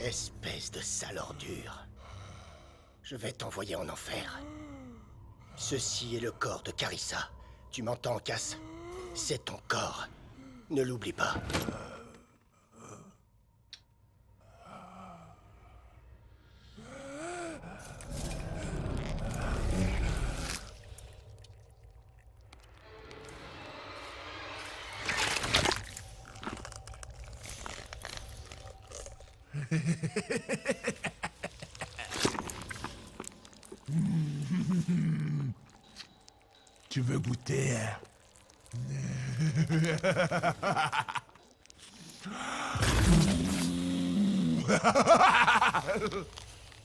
Espèce de sale ordure. Je vais t'envoyer en enfer. Ceci est le corps de Carissa. Tu m'entends, Cass? C'est ton corps. Ne l'oublie pas. Tu veux goûter?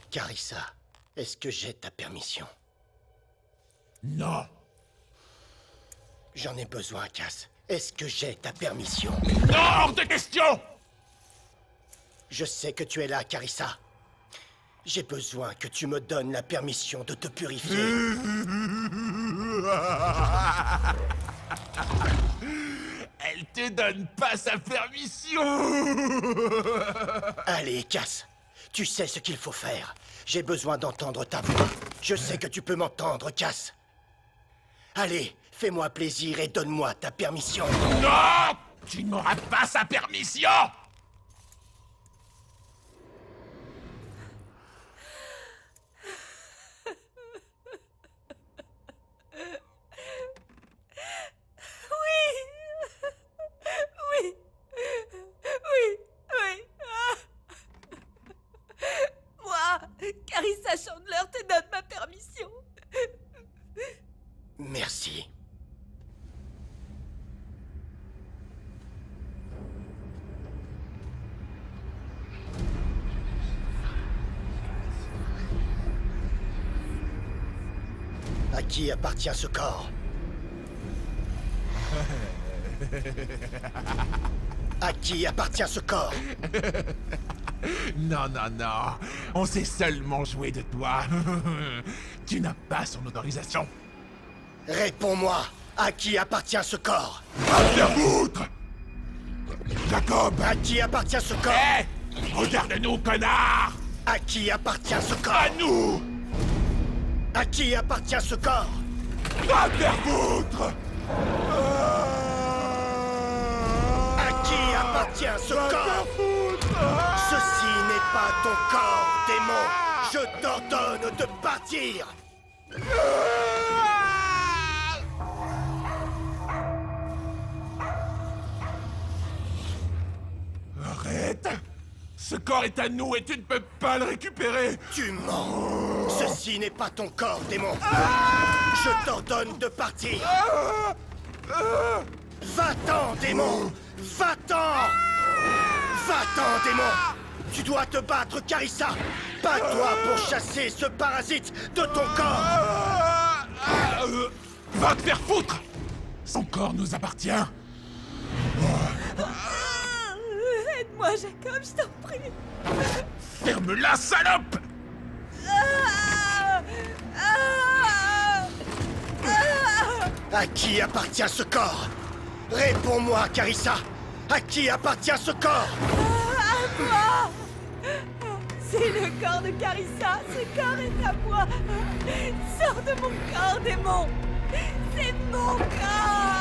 Carissa, est-ce que j'ai ta permission? Non. J'en ai besoin, Cass. Est-ce que j'ai ta permission? Non, hors de question! Je sais que tu es là, Carissa. J'ai besoin que tu me donnes la permission de te purifier. Elle te donne pas sa permission! Allez, Cass. Tu sais ce qu'il faut faire. J'ai besoin d'entendre ta voix. Je sais que tu peux m'entendre, Cass. Allez, fais-moi plaisir et donne-moi ta permission. Non! Tu n'auras pas sa permission! Oui. Moi, Carissa Chandler te donne ma permission. Merci. À qui appartient ce corps? À qui appartient ce corps? Non. On s'est seulement joué de toi. Tu n'as pas son autorisation. Réponds-moi. À qui appartient ce corps? Va te faire foutre! Jacob! À qui appartient ce corps? Hé! Regarde-nous, connard! À qui appartient ce corps? À nous! À qui appartient ce corps? Va te faire foutre! À qui appartient ce corps? Ceci n'est pas ton corps, démon. Je t'ordonne de partir. Arrête! Ce corps est à nous et tu ne peux pas le récupérer! Tu mens. Ceci n'est pas ton corps, démon. Je t'ordonne de partir. Va-t'en, démon. Va-t'en. Va-t'en, démon. Tu dois te battre, Carissa. Bats-toi pour chasser ce parasite de ton corps. Va te faire foutre! Son corps nous appartient! Aide-moi, Jacob, je t'en prie. Ferme-la, salope! À qui appartient ce corps? Réponds-moi, Carissa. À qui appartient ce corps? À moi. C'est le corps de Carissa. Ce corps est à moi. Sors de mon corps, démon. C'est mon corps.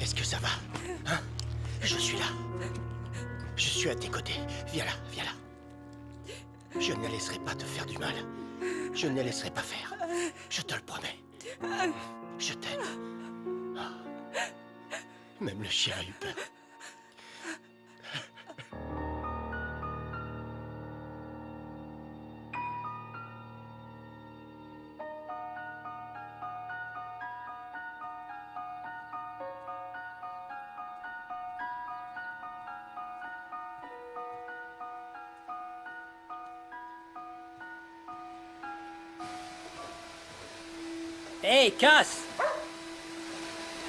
Est-ce que ça va? Hein? Je suis là. Je suis à tes côtés. Viens là, viens là. Je ne laisserai pas te faire du mal. Je ne les laisserai pas faire. Je te le promets. Je t'aime. Ah. Même le chien a eu peur. Hey, Cass!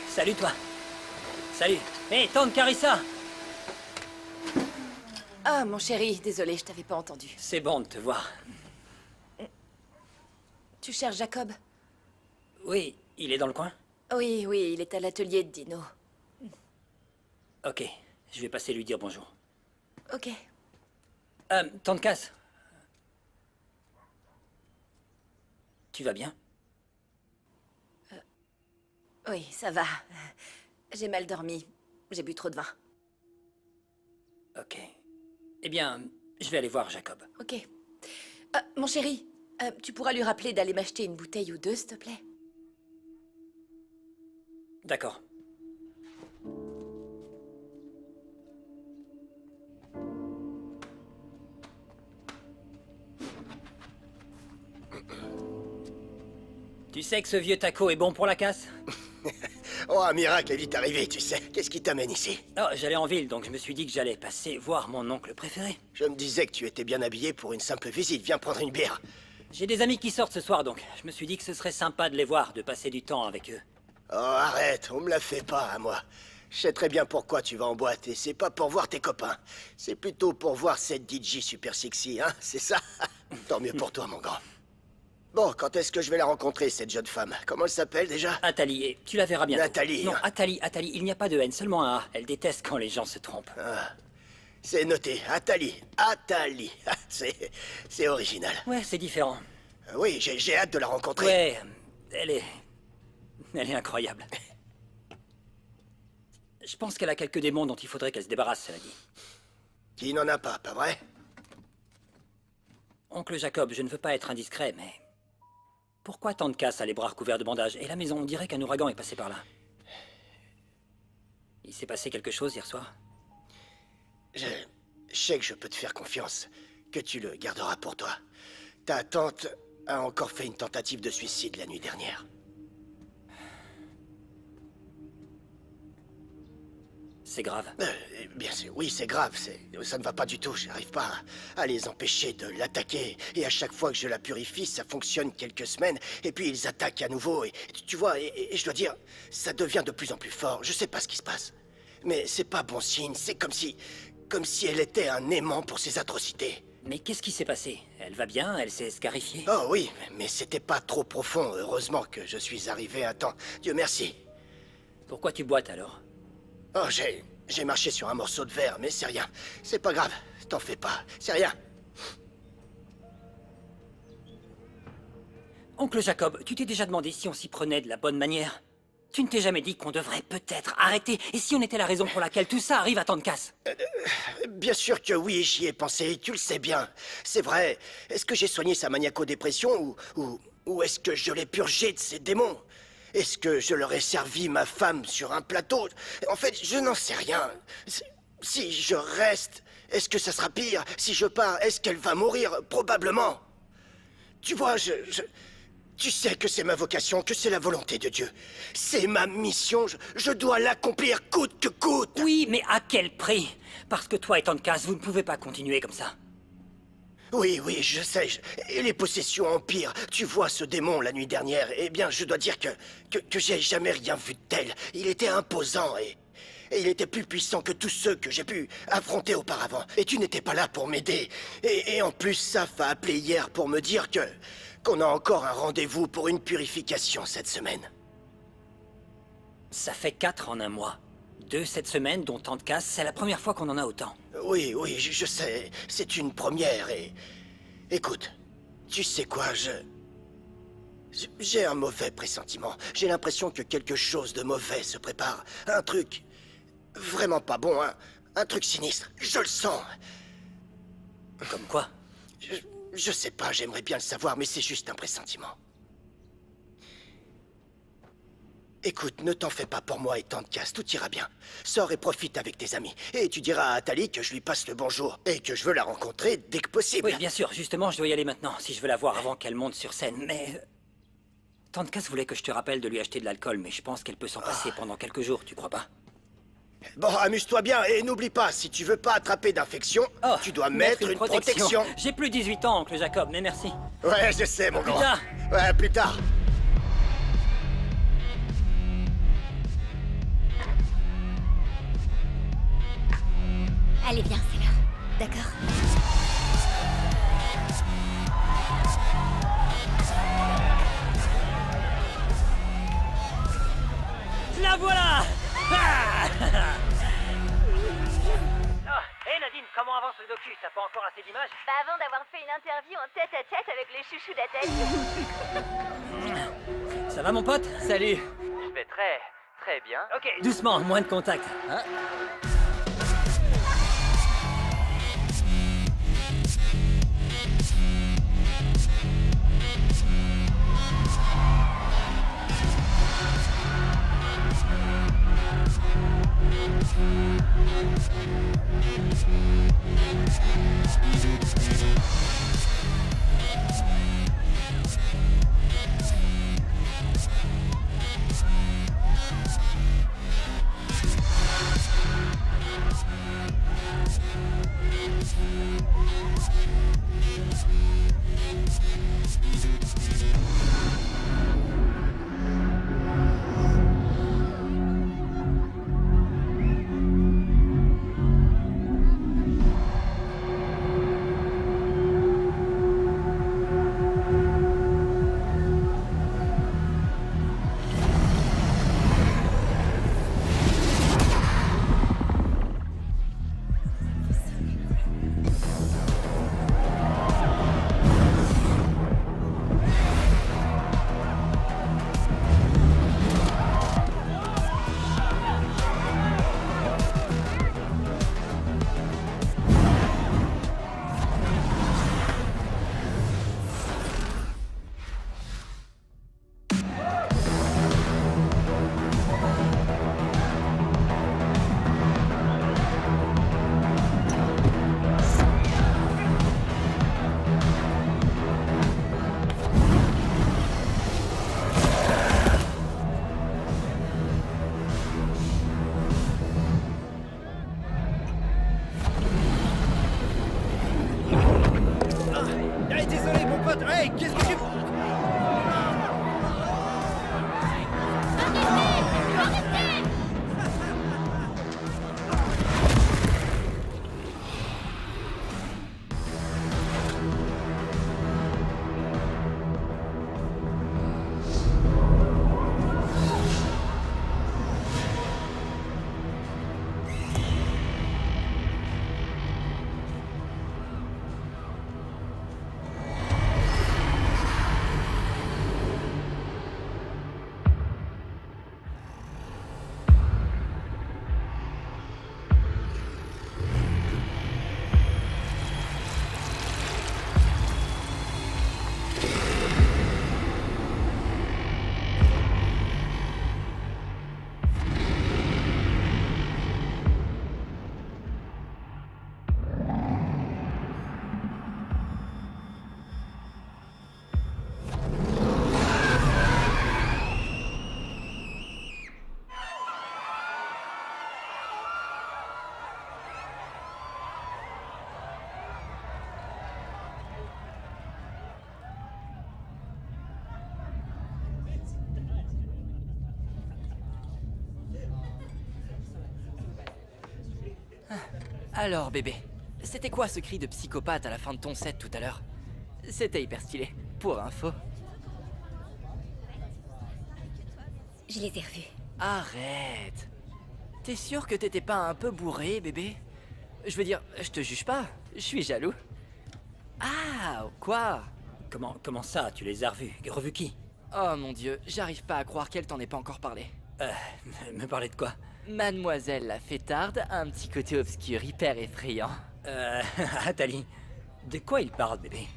Salut, toi. Salut. Hey, tante Carissa! Ah, mon chéri, désolé, je t'avais pas entendu. C'est bon de te voir. Tu cherches Jacob? Oui, il est dans le coin? Oui, oui, il est à l'atelier de Dino. Ok, je vais passer lui dire bonjour. Ok. Tante Cass. Tu vas bien? Oui, ça va. J'ai mal dormi. J'ai bu trop de vin. Ok. Eh bien, je vais aller voir Jacob. Ok. Mon chéri, tu pourras lui rappeler d'aller m'acheter une bouteille ou deux, s'il te plaît? D'accord. Tu sais que ce vieux taco est bon pour la casse? Oh, un miracle est vite arrivé, tu sais. Qu'est-ce qui t'amène ici? Oh, j'allais en ville, donc je me suis dit que j'allais passer voir mon oncle préféré. Je me disais que tu étais bien habillé pour une simple visite. Viens prendre une bière. J'ai des amis qui sortent ce soir, donc je me suis dit que ce serait sympa de les voir, de passer du temps avec eux. Oh, arrête, on me la fait pas à moi. Je sais très bien pourquoi tu vas en boîte, et c'est pas pour voir tes copains. C'est plutôt pour voir cette DJ super sexy, hein, c'est ça? Tant mieux pour toi, mon grand. Bon, quand est-ce que je vais la rencontrer, cette jeune femme? Comment elle s'appelle, déjà? Athalie, et tu la verras bientôt. Nathalie, Non, hein. Athalie, il n'y a pas de haine, seulement un A. Elle déteste quand les gens se trompent. C'est noté, Athalie. Athalie. C'est original. Ouais, c'est différent. Oui, j'ai hâte de la rencontrer. Ouais, elle est incroyable. Je pense qu'elle a quelques démons dont il faudrait qu'elle se débarrasse, cela dit. Qui n'en a pas vrai? Oncle Jacob, je ne veux pas être indiscret, mais... Pourquoi tant de casse a les bras recouverts de bandages? Et la maison, on dirait qu'un ouragan est passé par là. Il s'est passé quelque chose hier soir? Je sais que je peux te faire confiance, que tu le garderas pour toi. Ta tante a encore fait une tentative de suicide la nuit dernière. C'est grave. Bien sûr, oui, c'est grave. Ça ne va pas du tout. J'arrive pas à les empêcher de l'attaquer. Et à chaque fois que je la purifie, ça fonctionne quelques semaines. Et puis ils attaquent à nouveau. Et tu vois, et je dois dire, ça devient de plus en plus fort. Je sais pas ce qui se passe. Mais c'est pas bon signe. C'est comme si elle était un aimant pour ses atrocités. Mais qu'est-ce qui s'est passé? Elle va bien? Elle s'est scarifiée? Oh oui, mais c'était pas trop profond. Heureusement que je suis arrivé à temps. Dieu merci. Pourquoi tu boites alors? Oh, j'ai marché sur un morceau de verre, mais c'est rien. C'est pas grave, t'en fais pas, c'est rien. Oncle Jacob, tu t'es déjà demandé si on s'y prenait de la bonne manière? Tu ne t'es jamais dit qu'on devrait peut-être arrêter? Et si on était la raison pour laquelle tout ça arrive à tant de casse? Bien sûr que oui, j'y ai pensé, tu le sais bien. C'est vrai. Est-ce que j'ai soigné sa maniaco-dépression ou est-ce que je l'ai purgé de ses démons? Est-ce que je leur ai servi ma femme sur un plateau? En fait, je n'en sais rien. Si je reste, est-ce que ça sera pire? Si je pars, est-ce qu'elle va mourir? Probablement. Tu vois, tu sais que c'est ma vocation, que c'est la volonté de Dieu. C'est ma mission, je dois l'accomplir coûte que coûte. Oui, mais à quel prix? Parce que toi et Tante Cass, vous ne pouvez pas continuer comme ça. Oui, je sais. Et les possessions empirent. Tu vois ce démon la nuit dernière. Eh bien, je dois dire que j'ai jamais rien vu de tel. Il était imposant et il était plus puissant que tous ceux que j'ai pu affronter auparavant. Et tu n'étais pas là pour m'aider. Et en plus, Saf a appelé hier pour me dire qu'on a encore un rendez-vous pour une purification cette semaine. Ça fait 4 en un mois. 2 cette semaine, dont Tante Cass, c'est la première fois qu'on en a autant. Oui, je sais. C'est une première et... Écoute, tu sais quoi, j'ai un mauvais pressentiment. J'ai l'impression que quelque chose de mauvais se prépare. Un truc vraiment pas bon, un truc sinistre. Je le sens. Comme quoi? Je sais pas, j'aimerais bien le savoir, mais c'est juste un pressentiment. Écoute, ne t'en fais pas pour moi et Tante Cass, tout ira bien. Sors et profite avec tes amis. Et tu diras à Athalie que je lui passe le bonjour. Et que je veux la rencontrer dès que possible. Oui, bien sûr, justement, je dois y aller maintenant, si je veux la voir avant qu'elle monte sur scène, mais... Tante Cass voulait que je te rappelle de lui acheter de l'alcool, mais je pense qu'elle peut s'en passer pendant quelques jours, tu crois pas? Bon, amuse-toi bien et n'oublie pas, si tu veux pas attraper d'infection, tu dois mettre une protection. J'ai plus 18 ans, oncle Jacob, mais merci. Ouais, je sais, mon grand. Plus tard. Ouais, plus tard. Allez, viens, c'est l'heure. D'accord? La voilà. Hé Nadine, comment avance le docu? T'as pas encore assez d'images? Pas avant d'avoir fait une interview en tête-à-tête avec les chouchous d'Athènes. Ça va mon pote? Salut. Je vais très bien. Ok, doucement, moins de contact. Hein? Hey, désolé, mon pote. Hey, qu'est-ce que tu... Alors, bébé, c'était quoi ce cri de psychopathe à la fin de ton set tout à l'heure? C'était hyper stylé, pour info. Je les ai revus. Arrête. T'es sûr que t'étais pas un peu bourré, bébé? Je veux dire, je te juge pas, je suis jaloux. Ah, quoi? Comment ça, tu les as revus qui? Oh mon dieu, j'arrive pas à croire qu'elle t'en ait pas encore parlé. Me parler de quoi? Mademoiselle la fêtarde a un petit côté obscur hyper effrayant. Athalie, de quoi il parle, bébé?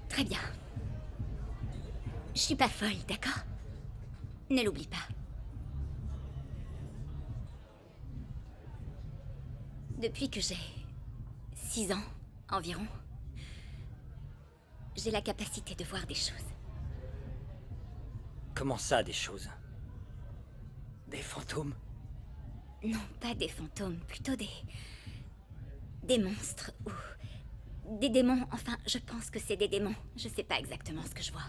Très bien. Je suis pas folle, d'accord? Ne l'oublie pas. Depuis que j'ai 6 ans environ, j'ai la capacité de voir des choses. Comment ça, des choses? Des fantômes? Non, pas des fantômes, plutôt des monstres ou des démons. Enfin, je pense que c'est des démons. Je sais pas exactement ce que je vois.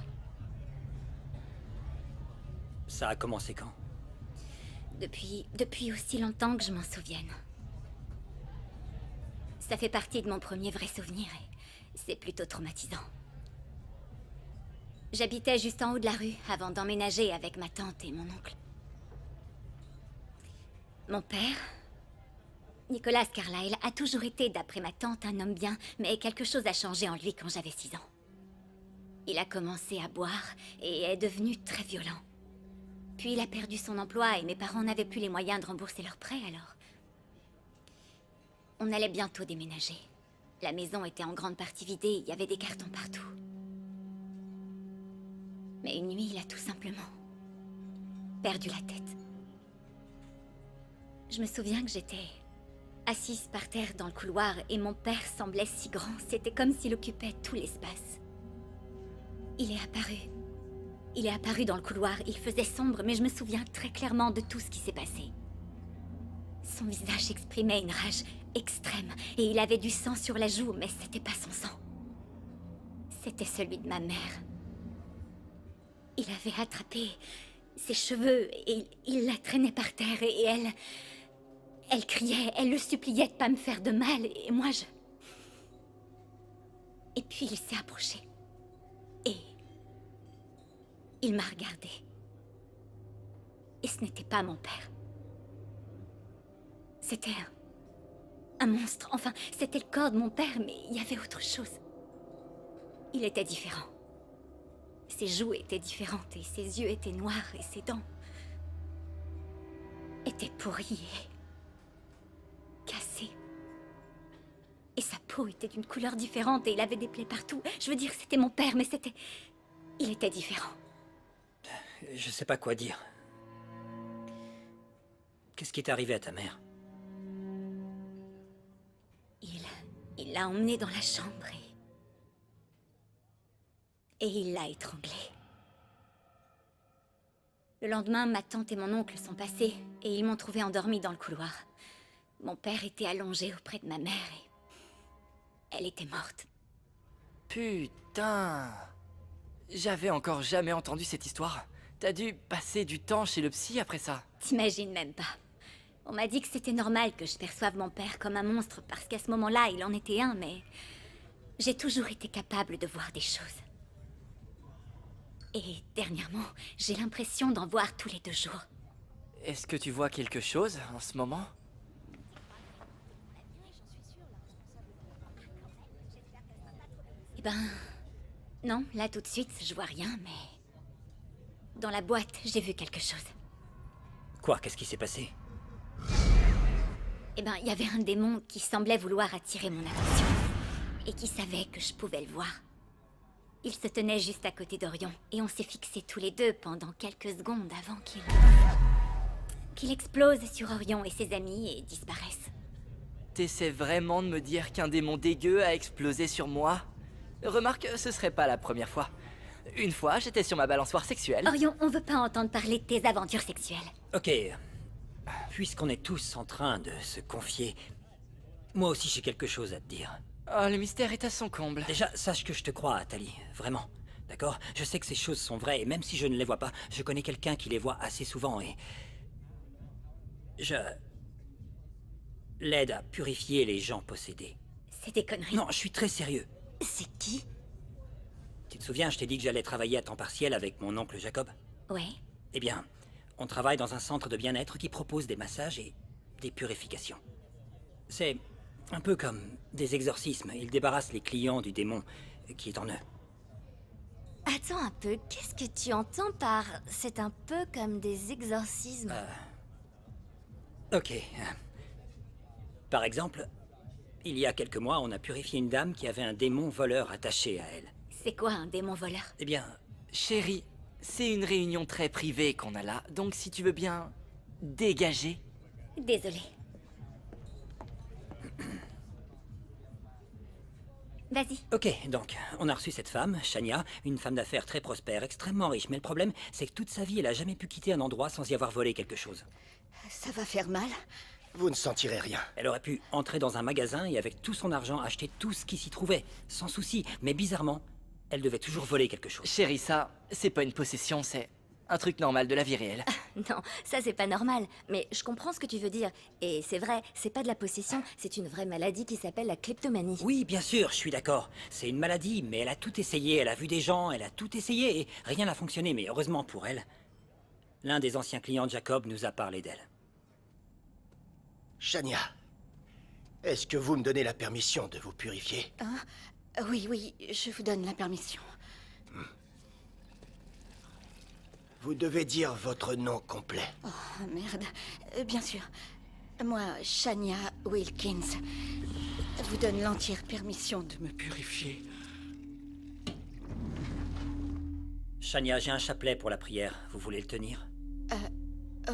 Ça a commencé quand? Depuis aussi longtemps que je m'en souvienne. Ça fait partie de mon premier vrai souvenir et c'est plutôt traumatisant. J'habitais juste en haut de la rue avant d'emménager avec ma tante et mon oncle. Mon père, Nicholas Carlyle, a toujours été, d'après ma tante, un homme bien, mais quelque chose a changé en lui quand j'avais 6 ans. Il a commencé à boire et est devenu très violent. Puis il a perdu son emploi et mes parents n'avaient plus les moyens de rembourser leur prêt alors. On allait bientôt déménager. La maison était en grande partie vidée, il y avait des cartons partout. Mais une nuit, il a tout simplement perdu la tête. Je me souviens que j'étais assise par terre dans le couloir et mon père semblait si grand, c'était comme s'il occupait tout l'espace. Il est apparu dans le couloir, il faisait sombre, mais je me souviens très clairement de tout ce qui s'est passé. Son visage exprimait une rage extrême et il avait du sang sur la joue, mais c'était pas son sang. C'était celui de ma mère. Il avait attrapé ses cheveux et il la traînait par terre et elle criait, elle le suppliait de pas me faire de mal et moi je... Et puis il s'est approché et il m'a regardé. Et ce n'était pas mon père. C'était un monstre. Enfin, c'était le corps de mon père, mais il y avait autre chose. Il était différent. Ses joues étaient différentes et ses yeux étaient noirs et ses dents étaient pourries et cassées. Et sa peau était d'une couleur différente et il avait des plaies partout. Je veux dire, c'était mon père, mais c'était... Il était différent. Je sais pas quoi dire. Qu'est-ce qui est arrivé à ta mère? Il l'a emmené dans la chambre et il l'a étranglé. Le lendemain, ma tante et mon oncle sont passés et ils m'ont trouvé endormie dans le couloir. Mon père était allongé auprès de ma mère et elle était morte. Putain. J'avais encore jamais entendu cette histoire. T'as dû passer du temps chez le psy après ça. T'imagines même pas. On m'a dit que c'était normal que je perçoive mon père comme un monstre parce qu'à ce moment-là, il en était un, mais... J'ai toujours été capable de voir des choses. Et dernièrement, j'ai l'impression d'en voir tous les 2 jours. Est-ce que tu vois quelque chose en ce moment? Eh ben... Non, là tout de suite, je vois rien, mais... Dans la boîte, j'ai vu quelque chose. Quoi? Qu'est-ce qui s'est passé? Eh ben, il y avait un démon qui semblait vouloir attirer mon attention. Et qui savait que je pouvais le voir. Il se tenait juste à côté d'Orion. Et on s'est fixés tous les 2 pendant quelques secondes avant qu'il explose sur Orion et ses amis et disparaisse. T'essaies vraiment de me dire qu'un démon dégueu a explosé sur moi? Remarque, ce serait pas la première fois. Une fois, j'étais sur ma balançoire sexuelle. Orion, on veut pas entendre parler de tes aventures sexuelles. Ok. Puisqu'on est tous en train de se confier, moi aussi j'ai quelque chose à te dire. Oh, le mystère est à son comble. Déjà, sache que je te crois, Tali. Vraiment. D'accord? Je sais que ces choses sont vraies, et même si je ne les vois pas, je connais quelqu'un qui les voit assez souvent, et... Je... l'aide à purifier les gens possédés. C'est des conneries. Non, je suis très sérieux. C'est qui? Tu te souviens, je t'ai dit que j'allais travailler à temps partiel avec mon oncle Jacob? Ouais. Eh bien, on travaille dans un centre de bien-être qui propose des massages et des purifications. C'est un peu comme des exorcismes. Ils débarrassent les clients du démon qui est en eux. Attends un peu, qu'est-ce que tu entends par « c'est un peu comme des exorcismes » Ok. Par exemple, il y a quelques mois, on a purifié une dame qui avait un démon voleur attaché à elle. C'est quoi un démon voleur? Eh bien, Chérie, c'est une réunion très privée qu'on a là, donc si tu veux bien... dégager. Désolée. Vas-y. ok, donc, on a reçu cette femme, Shania, une femme d'affaires très prospère, extrêmement riche, mais le problème, c'est que toute sa vie, elle a jamais pu quitter un endroit sans y avoir volé quelque chose. Ça va faire mal? Vous ne sentirez rien. Elle aurait pu entrer dans un magasin et avec tout son argent acheter tout ce qui s'y trouvait, sans souci, mais bizarrement, elle devait toujours voler quelque chose. Chérie, ça, c'est pas une possession, c'est Un truc normal de la vie réelle. Non, ça c'est pas normal. Mais je comprends ce que tu veux dire. Et c'est vrai, c'est pas de la possession, c'est une vraie maladie qui s'appelle la kleptomanie. Oui, bien sûr, je suis d'accord. C'est une maladie, mais elle a tout essayé. Elle a vu des gens, elle a tout essayé et rien n'a fonctionné. Mais heureusement pour elle, l'un des anciens clients de Jacob nous a parlé d'elle. Shania, est-ce que vous me donnez la permission de vous purifier? Oui, je vous donne la permission. Vous devez dire votre nom complet. Oh, merde. Bien sûr. Moi, Shania Wilkins, vous donne l'entière permission de me purifier. Shania, j'ai un chapelet pour la prière. Vous voulez le tenir?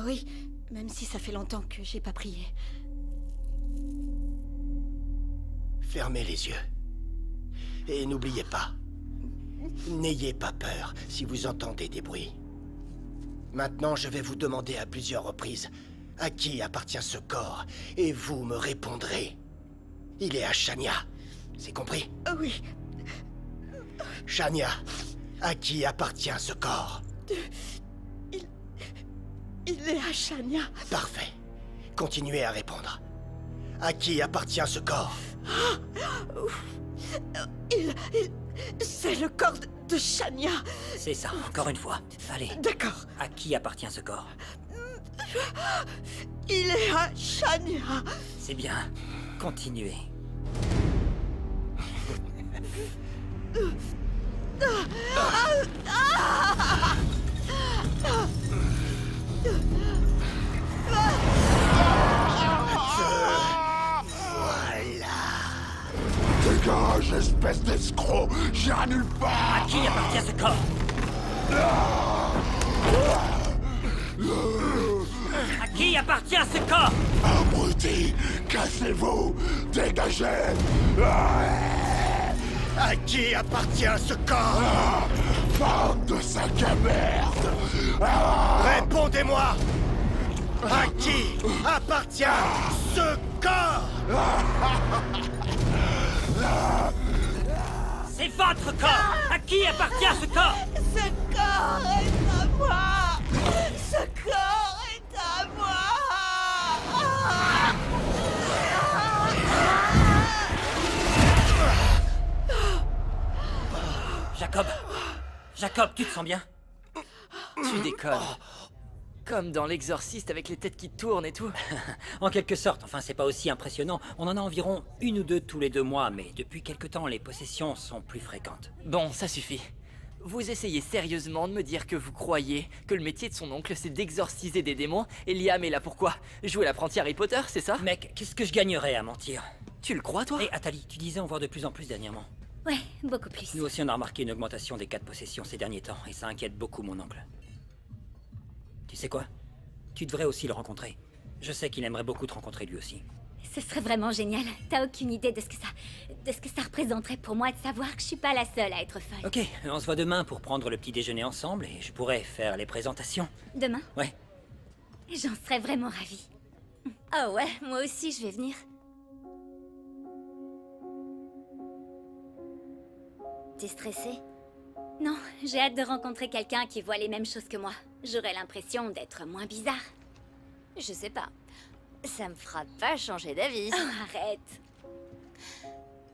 Oui, même si ça fait longtemps que j'ai pas prié. Fermez les yeux. Et n'oubliez pas, n'ayez pas peur si vous entendez des bruits. Maintenant, je vais vous demander à plusieurs reprises à qui appartient ce corps, et vous me répondrez. Il est à Shania. C'est compris? Oui, Shania, à qui appartient ce corps? il est à Shania. Parfait. Continuez à répondre. À qui appartient ce corps? C'est le corps de Shania. C'est ça, encore une fois. Allez, D'accord. à qui appartient ce corps? Il est à Shania. C'est bien. Continuez. Dégage, espèce d'escroc! J'irai nulle part! À qui appartient ce corps? À qui appartient ce corps? Abruti! Cassez-vous! Dégagez! À qui appartient ce corps? Bande de sac à merde! Répondez-moi! À qui appartient ce corps? C'est votre corps! À qui appartient ce corps? Ce corps est à moi. Ce corps est à moi. Jacob! Jacob, tu te sens bien? Tu déconnes. Comme dans l'exorciste avec les têtes qui tournent et tout. En quelque sorte, enfin c'est pas aussi impressionnant. On en a environ 1 ou 2 tous les 2 mois, mais depuis quelque temps les possessions sont plus fréquentes. Bon, ça suffit. Vous essayez sérieusement de me dire que vous croyez que le métier de son oncle c'est d'exorciser des démons et Liam est là pourquoi? Jouer l'apprenti Harry Potter, c'est ça? Mec, qu'est-ce que je gagnerais à mentir? Tu le crois toi? Hé, Atali, tu disais en voir de plus en plus dernièrement. Ouais, beaucoup plus. Nous aussi on a remarqué une augmentation des cas de possession ces derniers temps, et ça inquiète beaucoup mon oncle. Tu sais quoi? Tu devrais aussi le rencontrer. Je sais qu'il aimerait beaucoup te rencontrer lui aussi. Ce serait vraiment génial. T'as aucune idée de ce que ça représenterait pour moi de savoir que je suis pas la seule à être folle. Ok, on se voit demain pour prendre le petit déjeuner ensemble, et je pourrais faire les présentations. Demain? Ouais. J'en serais vraiment ravie. Ah ouais, moi aussi je vais venir. T'es stressée? Non, j'ai hâte de rencontrer quelqu'un qui voit les mêmes choses que moi. J'aurais l'impression d'être moins bizarre. Je sais pas. Ça me fera pas changer d'avis. Oh, arrête.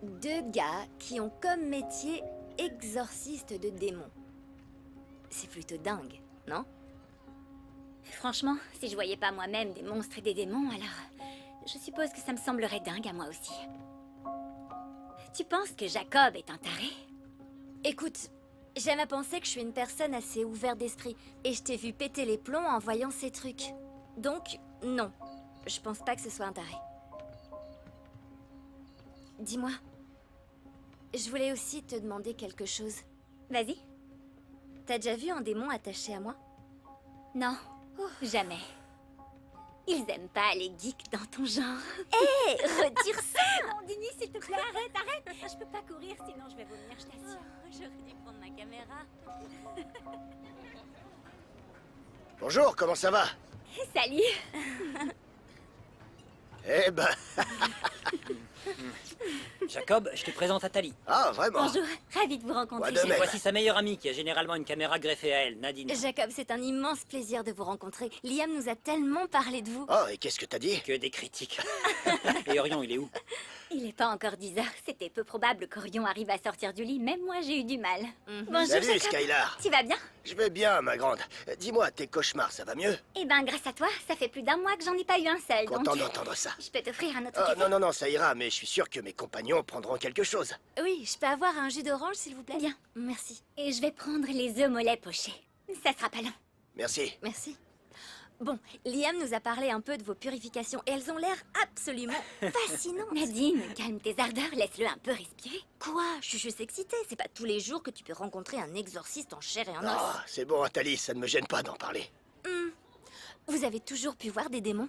2 gars qui ont comme métier exorciste de démons. C'est plutôt dingue, non? Franchement, si je voyais pas moi-même des monstres et des démons, alors je suppose que ça me semblerait dingue à moi aussi. Tu penses que Jacob est un taré? Écoute, j'aime à penser que je suis une personne assez ouverte d'esprit, et je t'ai vu péter les plombs en voyant ces trucs. Donc, non. Je pense pas que ce soit un taré. Dis-moi. Je voulais aussi te demander quelque chose. Vas-y. T'as déjà vu un démon attaché à moi? Non, jamais. Ils aiment pas les geeks dans ton genre. Hé, retire ça! Non, Dini, s'il te plaît, arrête. Je peux pas courir, sinon je vais vomir, je t'assure. J'aurais dû prendre ma caméra. Bonjour, comment ça va? Salut. Eh ben... Jacob, je te présente Atali. Ah, vraiment? Bonjour, ravie de vous rencontrer. Moi de même. Voici sa meilleure amie qui a généralement une caméra greffée à elle, Nadine. Jacob, c'est un immense plaisir de vous rencontrer. Liam nous a tellement parlé de vous. Oh, et qu'est-ce que t'as dit? Que des critiques. Et Orion, il est où? Il est pas encore 10 heures, c'était peu probable qu'Orion arrive à sortir du lit, même moi j'ai eu du mal. Bonjour Salut, Jacob, Skylar. tu vas bien? Je vais bien, ma grande. Dis-moi, tes cauchemars, ça va mieux? Eh ben grâce à toi, ça fait plus d'1 mois que j'en ai pas eu un seul, donc... Content d'entendre ça. Je peux t'offrir un autre Oh, café? non, non, non, ça ira, mais je suis sûr que mes compagnons prendront quelque chose. Oui, je peux avoir un jus d'orange, s'il vous plaît? Bien. Merci. Et je vais prendre les œufs mollets pochés. Ça sera pas long. Merci. Merci. Bon, Liam nous a parlé un peu de vos purifications et elles ont l'air absolument fascinantes. Nadine, calme tes ardeurs, laisse-le un peu respirer. Quoi? Je suis juste excitée. C'est pas tous les jours que tu peux rencontrer un exorciste en chair et en os. Oh, c'est bon, Athalie, ça ne me gêne pas d'en parler. Vous avez toujours pu voir des démons?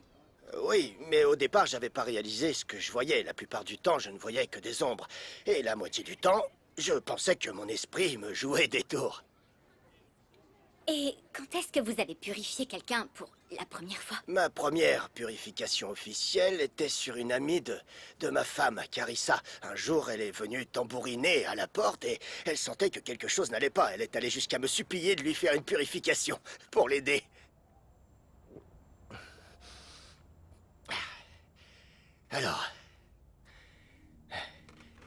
Oui, mais au départ, j'avais pas réalisé ce que je voyais. La plupart du temps, je ne voyais que des ombres. Et la moitié du temps, je pensais que mon esprit me jouait des tours. Et quand est-ce que vous avez purifié quelqu'un pour la première fois? Ma première purification officielle était sur une amie de ma femme, Carissa. Un jour, elle est venue tambouriner à la porte et elle sentait que quelque chose n'allait pas. Elle est allée jusqu'à me supplier de lui faire une purification pour l'aider. Alors,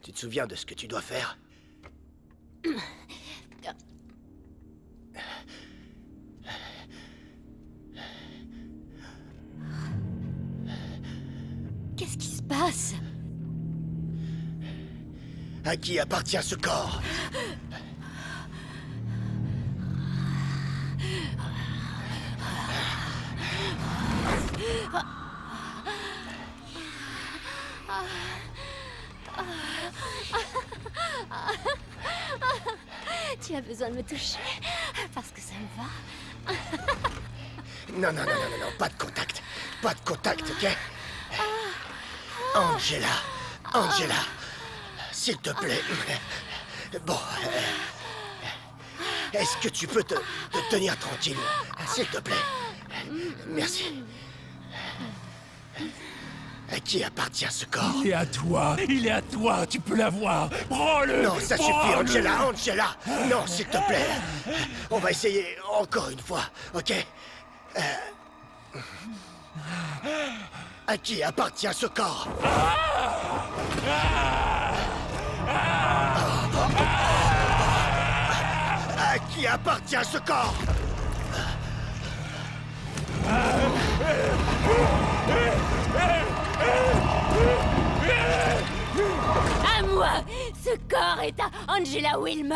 tu te souviens de ce que tu dois faire? Qu'est-ce qui se passe? À qui appartient ce corps? Tu as besoin de me toucher parce que ça me va. Non, non, non, non, non, non, pas de contact. Pas de contact, ok? Angela, Angela, s'il te plaît. Bon, est-ce que tu peux te tenir tranquille, s'il te plaît? Merci. À qui appartient ce corps? Il est à toi, il est à toi, tu peux l'avoir. Prends-le. Non, ça suffit, prends-le. Angela, Angela. Non, s'il te plaît. On va essayer encore une fois, ok? À qui appartient ce corps? À qui appartient ce corps? À moi! Ce corps est à Angela Wilmot!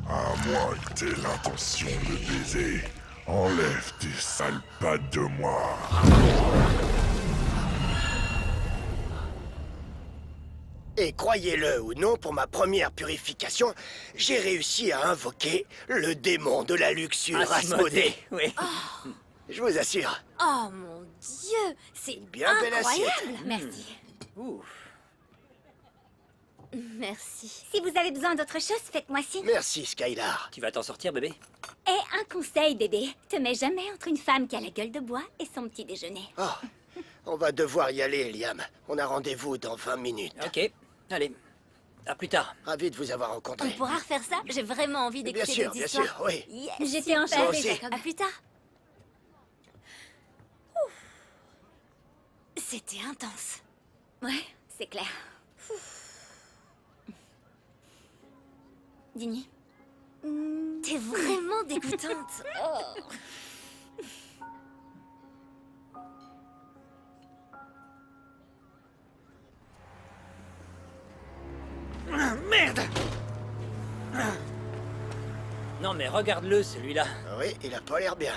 À moins que t'aies l'intention de baiser, enlève tes sales pattes de moi. Et croyez-le ou non, pour ma première purification, j'ai réussi à invoquer le démon de la luxure, Asmodée. Oui. Je vous assure. Oh mon Dieu, c'est Bien belle incroyable. assiette. Merci. Ouf. Merci. Si vous avez besoin d'autre chose, faites-moi signe. Merci, Skylar. Tu vas t'en sortir, bébé? Et un conseil, bébé. Te mets jamais entre une femme qui a la gueule de bois et son petit déjeuner. Oh, on va devoir y aller, Liam. On a rendez-vous dans 20 minutes. Ok. Allez. À plus tard. Ravi de vous avoir On rencontré. pourra refaire ça? J'ai vraiment envie d'écouter Bien sûr, des bien histoires. sûr, oui. Yes, J'étais super. enchantée, aussi. Jacob. À plus tard. C'était intense. Ouais, c'est clair. Dini? T'es vraiment dégoûtante. Oh. Non mais regarde-le, celui-là. Oui, il a pas l'air bien.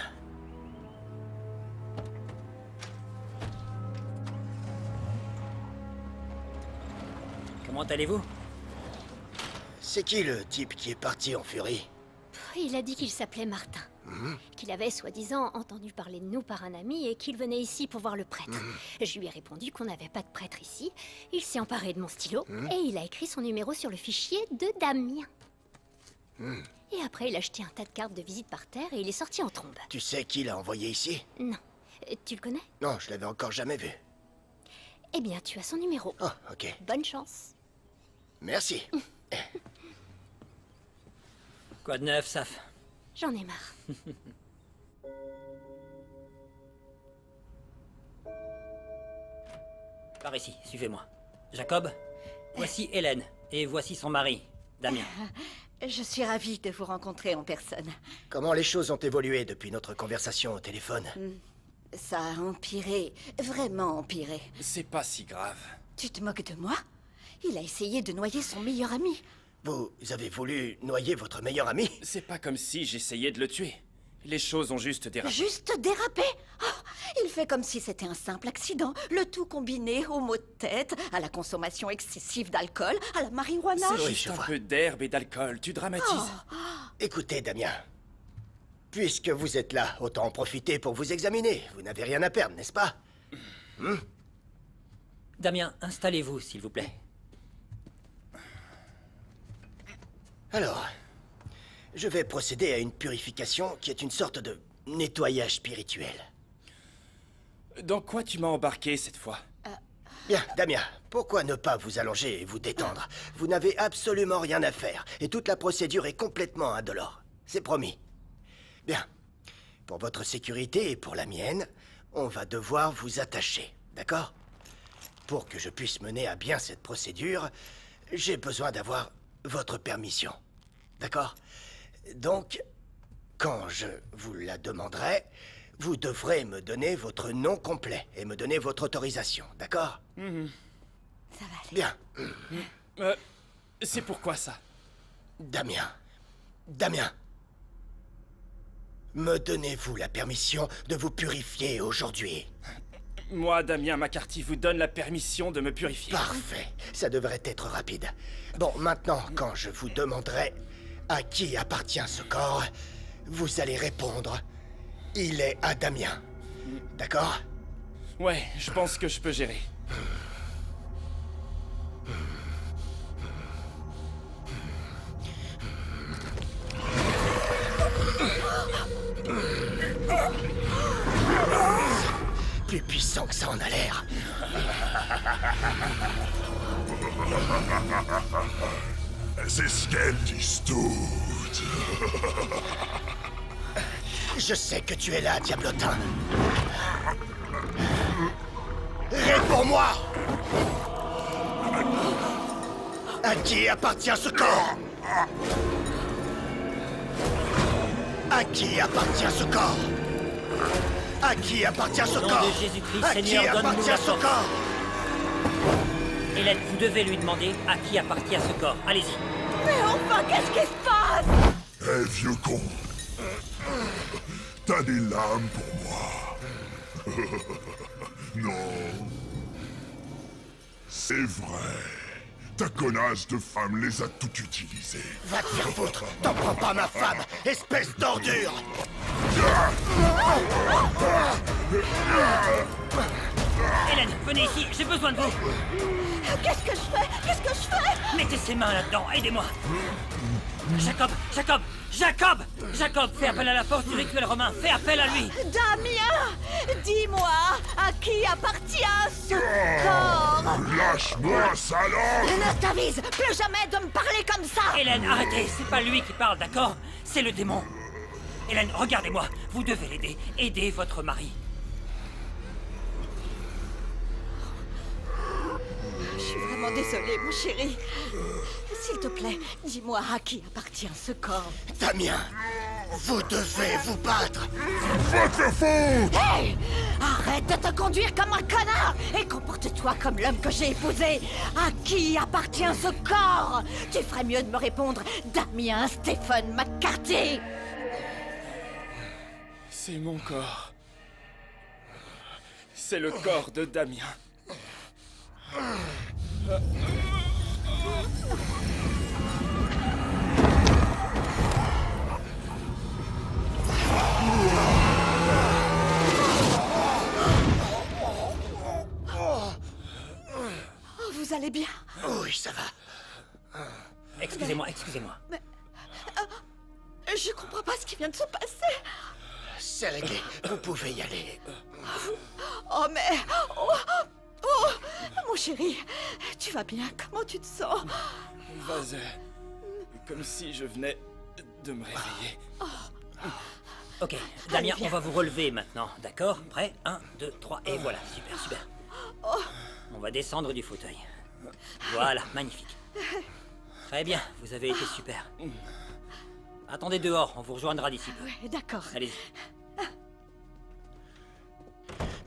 Comment allez-vous? C'est qui le type qui est parti en furie? Il a dit qu'il s'appelait Martin. Qu'il avait soi-disant entendu parler de nous par un ami et qu'il venait ici pour voir le prêtre. Je lui ai répondu qu'on n'avait pas de prêtre ici. Il s'est emparé de mon stylo et il a écrit son numéro sur le fichier de Damien. Et après, il a jeté un tas de cartes de visite par terre et il est sorti en trombe. Tu sais qui l'a envoyé ici? Non. Tu le connais? Non, je l'avais encore jamais vu. Eh bien, tu as son numéro. Oh, ok. Bonne chance. Merci. Quoi de neuf, Saf? J'en ai marre. Par ici, suivez-moi. Jacob, voici Hélène, et voici son mari, Damien. Je suis ravie de vous rencontrer en personne. Comment les choses ont évolué depuis notre conversation au téléphone? Ça a empiré, vraiment empiré. C'est pas si grave. Tu te moques de moi? Il a essayé de noyer son meilleur ami. Vous avez voulu noyer votre meilleur ami? C'est pas comme si j'essayais de le tuer. Les choses ont juste dérapé. Juste dérapé? Oh, il fait comme si c'était un simple accident. Le tout combiné aux maux de tête, à la consommation excessive d'alcool, à la marijuana. C'est Oui, juste je un vois. peu d'herbe et d'alcool. Tu dramatises. Écoutez, Damien. Puisque vous êtes là, autant en profiter pour vous examiner. Vous n'avez rien à perdre, n'est-ce pas? Damien, installez-vous, s'il vous plaît. Alors, je vais procéder à une purification qui est une sorte de nettoyage spirituel. Dans quoi tu m'as embarqué cette fois? Bien, Damien, pourquoi ne pas vous allonger et vous détendre? Vous n'avez absolument rien à faire, et toute la procédure est complètement indolore. C'est promis. Bien. Pour votre sécurité et pour la mienne, on va devoir vous attacher, d'accord? Pour que je puisse mener à bien cette procédure, j'ai besoin d'avoir votre permission, d'accord? Donc, quand je vous la demanderai, vous devrez me donner votre nom complet et me donner votre autorisation, d'accord? Ça va aller. Bien. C'est pourquoi ça? Damien. Damien. Me donnez-vous la permission de vous purifier aujourd'hui? Moi, Damien McCarthy, vous donne la permission de me purifier. Parfait. Ça devrait être rapide. Bon, maintenant, quand je vous demanderai à qui appartient ce corps, vous allez répondre. Il est à Damien. D'accord? Ouais, je pense que je peux gérer. Plus puissant que ça en a l'air. Sie skeptisch tut. Je sais que tu es là, diablotin. Réponds-moi! À qui appartient ce corps? À qui appartient ce corps? À qui appartient ce Au nom corps? de Jésus-Christ, À Seigneur, qui donne-nous appartient la ce force. corps? Hélène, vous devez lui demander à qui appartient ce corps. Allez-y. Mais enfin, qu'est-ce qui se passe? Eh vieux con. T'as des lames pour moi. Non. C'est vrai. Ta connasse de femme les a toutes utilisées. Va te faire foutre! T'en prends pas ma femme, espèce d'ordure! Hélène, venez ici, j'ai besoin de vous. Qu'est-ce que je fais? Qu'est-ce que je fais? Mettez ses mains là-dedans, aidez-moi. Jacob, Jacob, Jacob! Jacob, fais appel à la force du rituel romain, fais appel à lui. Damien, dis-moi, à qui appartient ce corps? Lâche-moi, salope! Ne t'avise plus jamais de me parler comme ça! Hélène, arrêtez, c'est pas lui qui parle, d'accord? C'est le démon. Hélène, regardez-moi, vous devez l'aider. Aidez votre mari. Je suis vraiment désolée, mon chéri. S'il te plaît, dis-moi à qui appartient ce corps. Damien! Vous devez vous battre. Va te foutre! Hey! Arrête de te conduire comme un connard et comporte-toi comme l'homme que j'ai épousé. À qui appartient ce corps? Tu ferais mieux de me répondre, Damien Stephen McCarthy. C'est mon corps. C'est le corps de Damien. Vous allez bien? Oui, ça va. Excusez-moi, excusez-moi. Je comprends pas ce qui vient de se passer. C'est réglé. Vous pouvez y aller. Oh mais... Oh, mon chéri, tu vas bien? Comment tu te sens? Vas-y. Comme si je venais de me réveiller. Ok, Damien, on va vous relever maintenant, d'accord? Prêt? 1, 2, 3, et voilà, super, super. On va descendre du fauteuil. Voilà, magnifique. Très bien, vous avez été super. Attendez dehors, on vous rejoindra d'ici peu. Ouais, d'accord. Allez-y.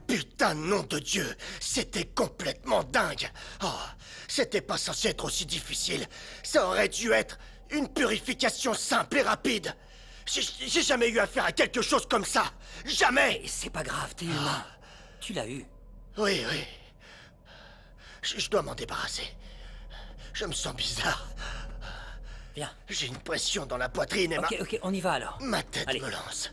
Putain, nom de Dieu, c'était complètement dingue. Oh, c'était pas censé être aussi difficile. Ça aurait dû être une purification simple et rapide. J'ai jamais eu affaire à quelque chose comme ça. Jamais. Et c'est pas grave, t'es humain. Tu l'as eu. Oui, oui. Je dois m'en débarrasser. Je me sens bizarre. Viens. J'ai une pression dans la poitrine et Ok, on y va alors. ma tête Allez. me lance.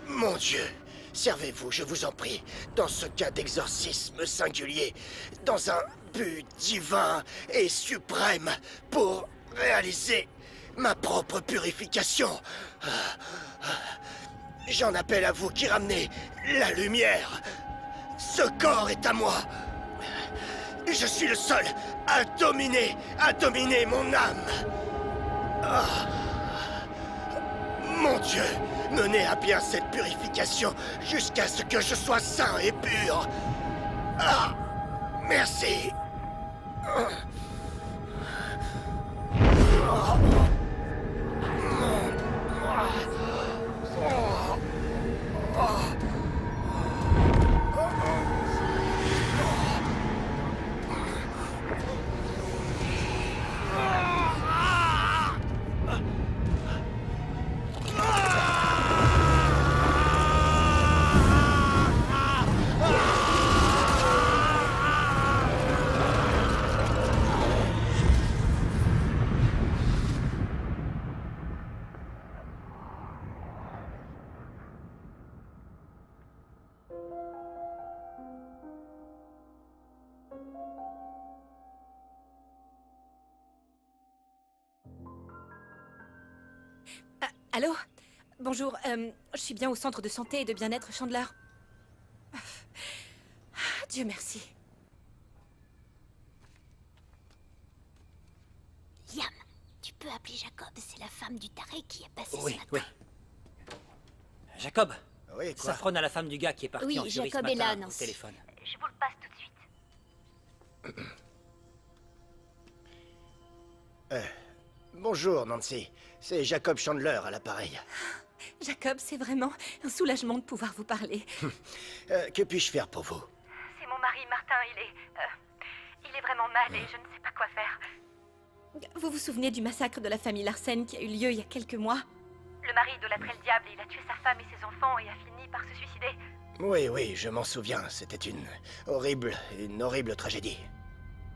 Mon Dieu, servez-vous, je vous en prie, dans ce cas d'exorcisme singulier, dans un but divin et suprême pour réaliser ma propre purification. J'en appelle à vous qui ramenez la lumière. Ce corps est à moi. Je suis le seul à dominer mon âme. Mon Dieu, menez à bien cette purification jusqu'à ce que je sois sain et pur. Ah, merci. Allô? Bonjour, je suis bien au centre de santé et de bien-être Chandler. Dieu merci. Liam, tu peux appeler Jacob, c'est la femme du taré qui est passée Oui, ce matin. oui. Jacob, Oui, quoi? Safron a la femme du gars qui est parti Oui, en furie Jacob ce est là, matin au Nancy. téléphone. Je vous le passe tout de suite. Bonjour, Nancy. C'est Jacob Chandler à l'appareil. Jacob, c'est vraiment un soulagement de pouvoir vous parler. Que puis-je faire pour vous? C'est mon mari, Martin, il est vraiment mal et je ne sais pas quoi faire. Vous vous souvenez du massacre de la famille Larsen qui a eu lieu il y a quelques mois? Le mari idolâtrait le diable, il a tué sa femme et ses enfants et a fini par se suicider. Oui, oui, je m'en souviens. C'était une horrible tragédie.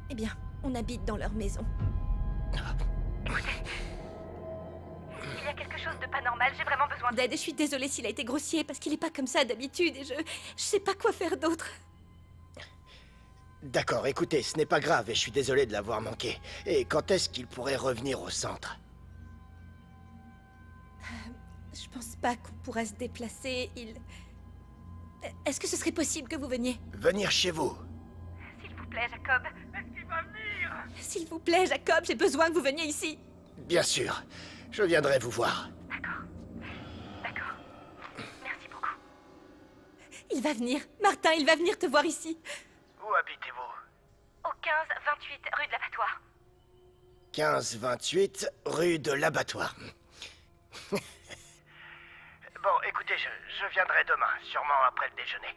Eh bien, on habite dans leur maison. Il y a quelque chose de pas normal, j'ai vraiment besoin D'aide, je suis désolée s'il a été grossier parce qu'il est pas comme ça d'habitude et je sais pas quoi faire d'autre. D'accord, écoutez, ce n'est pas grave et je suis désolé de l'avoir manqué. Et quand est-ce qu'il pourrait revenir au centre? Je pense pas qu'on pourrait se déplacer. Est-ce que ce serait possible que vous veniez? Venir chez vous. S'il vous plaît, Jacob. Est-ce qu'il va venir? S'il vous plaît, Jacob, j'ai besoin que vous veniez ici. Bien sûr. Je viendrai vous voir. D'accord. D'accord. Merci beaucoup. Il va venir. Martin, il va venir te voir ici. Où habitez-vous? Au 15-28 rue de l'Abattoir. 15-28 rue de l'Abattoir. Bon, écoutez, je viendrai demain, sûrement après le déjeuner.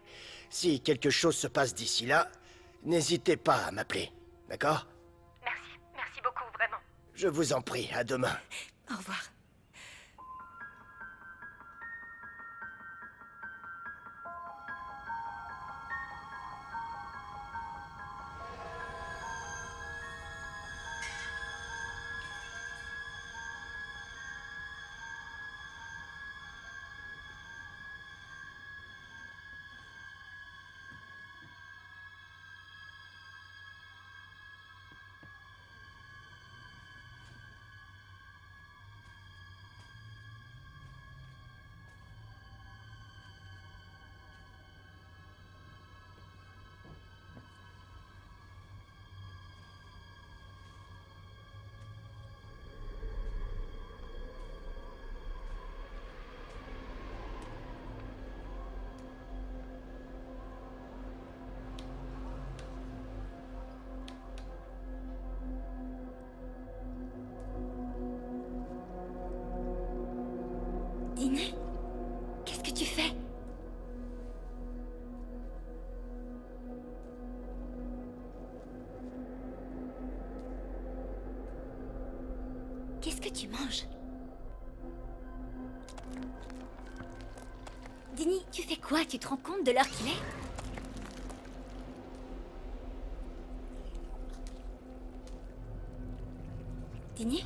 Si quelque chose se passe d'ici là, n'hésitez pas à m'appeler, d'accord? Merci. Merci beaucoup, vraiment. Je vous en prie, à demain. Au revoir. Dîner? Qu'est-ce que tu fais? Qu'est-ce que tu manges? Dini, tu fais quoi? Tu te rends compte de l'heure qu'il est? Dini?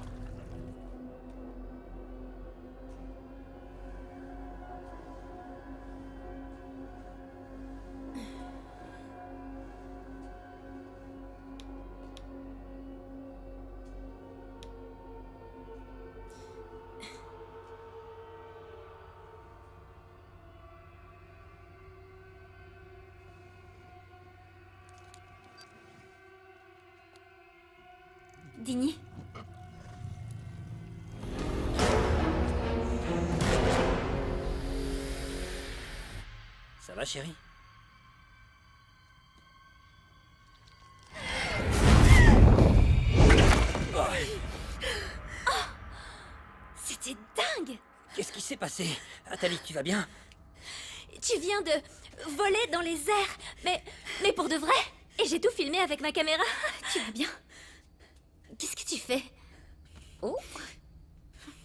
Dini? Ça va, chérie? C'était dingue! Qu'est-ce qui s'est passé? Athalie, tu vas bien? Tu viens de voler dans les airs, mais pour de vrai! Et j'ai tout filmé avec ma caméra. Tu vas bien? Qu'est-ce que tu fais? Oh?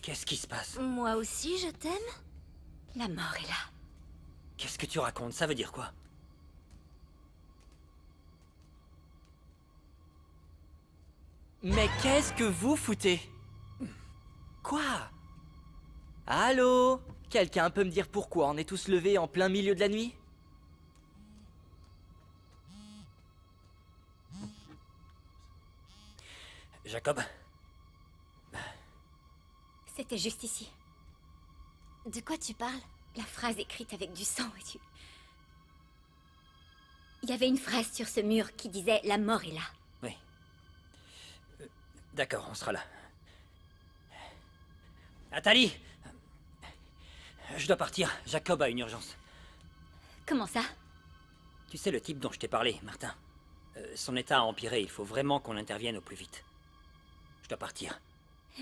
Qu'est-ce qui se passe? Moi aussi, je t'aime. La mort est là. Qu'est-ce que tu racontes? Ça veut dire quoi? Mais qu'est-ce que vous foutez? Quoi? Allô? Quelqu'un peut me dire pourquoi on est tous levés en plein milieu de la nuit? Jacob? C'était juste ici. De quoi tu parles? La phrase écrite avec du sang et tu... Il y avait une phrase sur ce mur qui disait « La mort est là ». Oui. D'accord, on sera là. Athalie! Je dois partir. Jacob a une urgence. Comment ça? Tu sais le type dont je t'ai parlé, Martin. Son état a empiré. Il faut vraiment qu'on intervienne au plus vite. Je dois partir.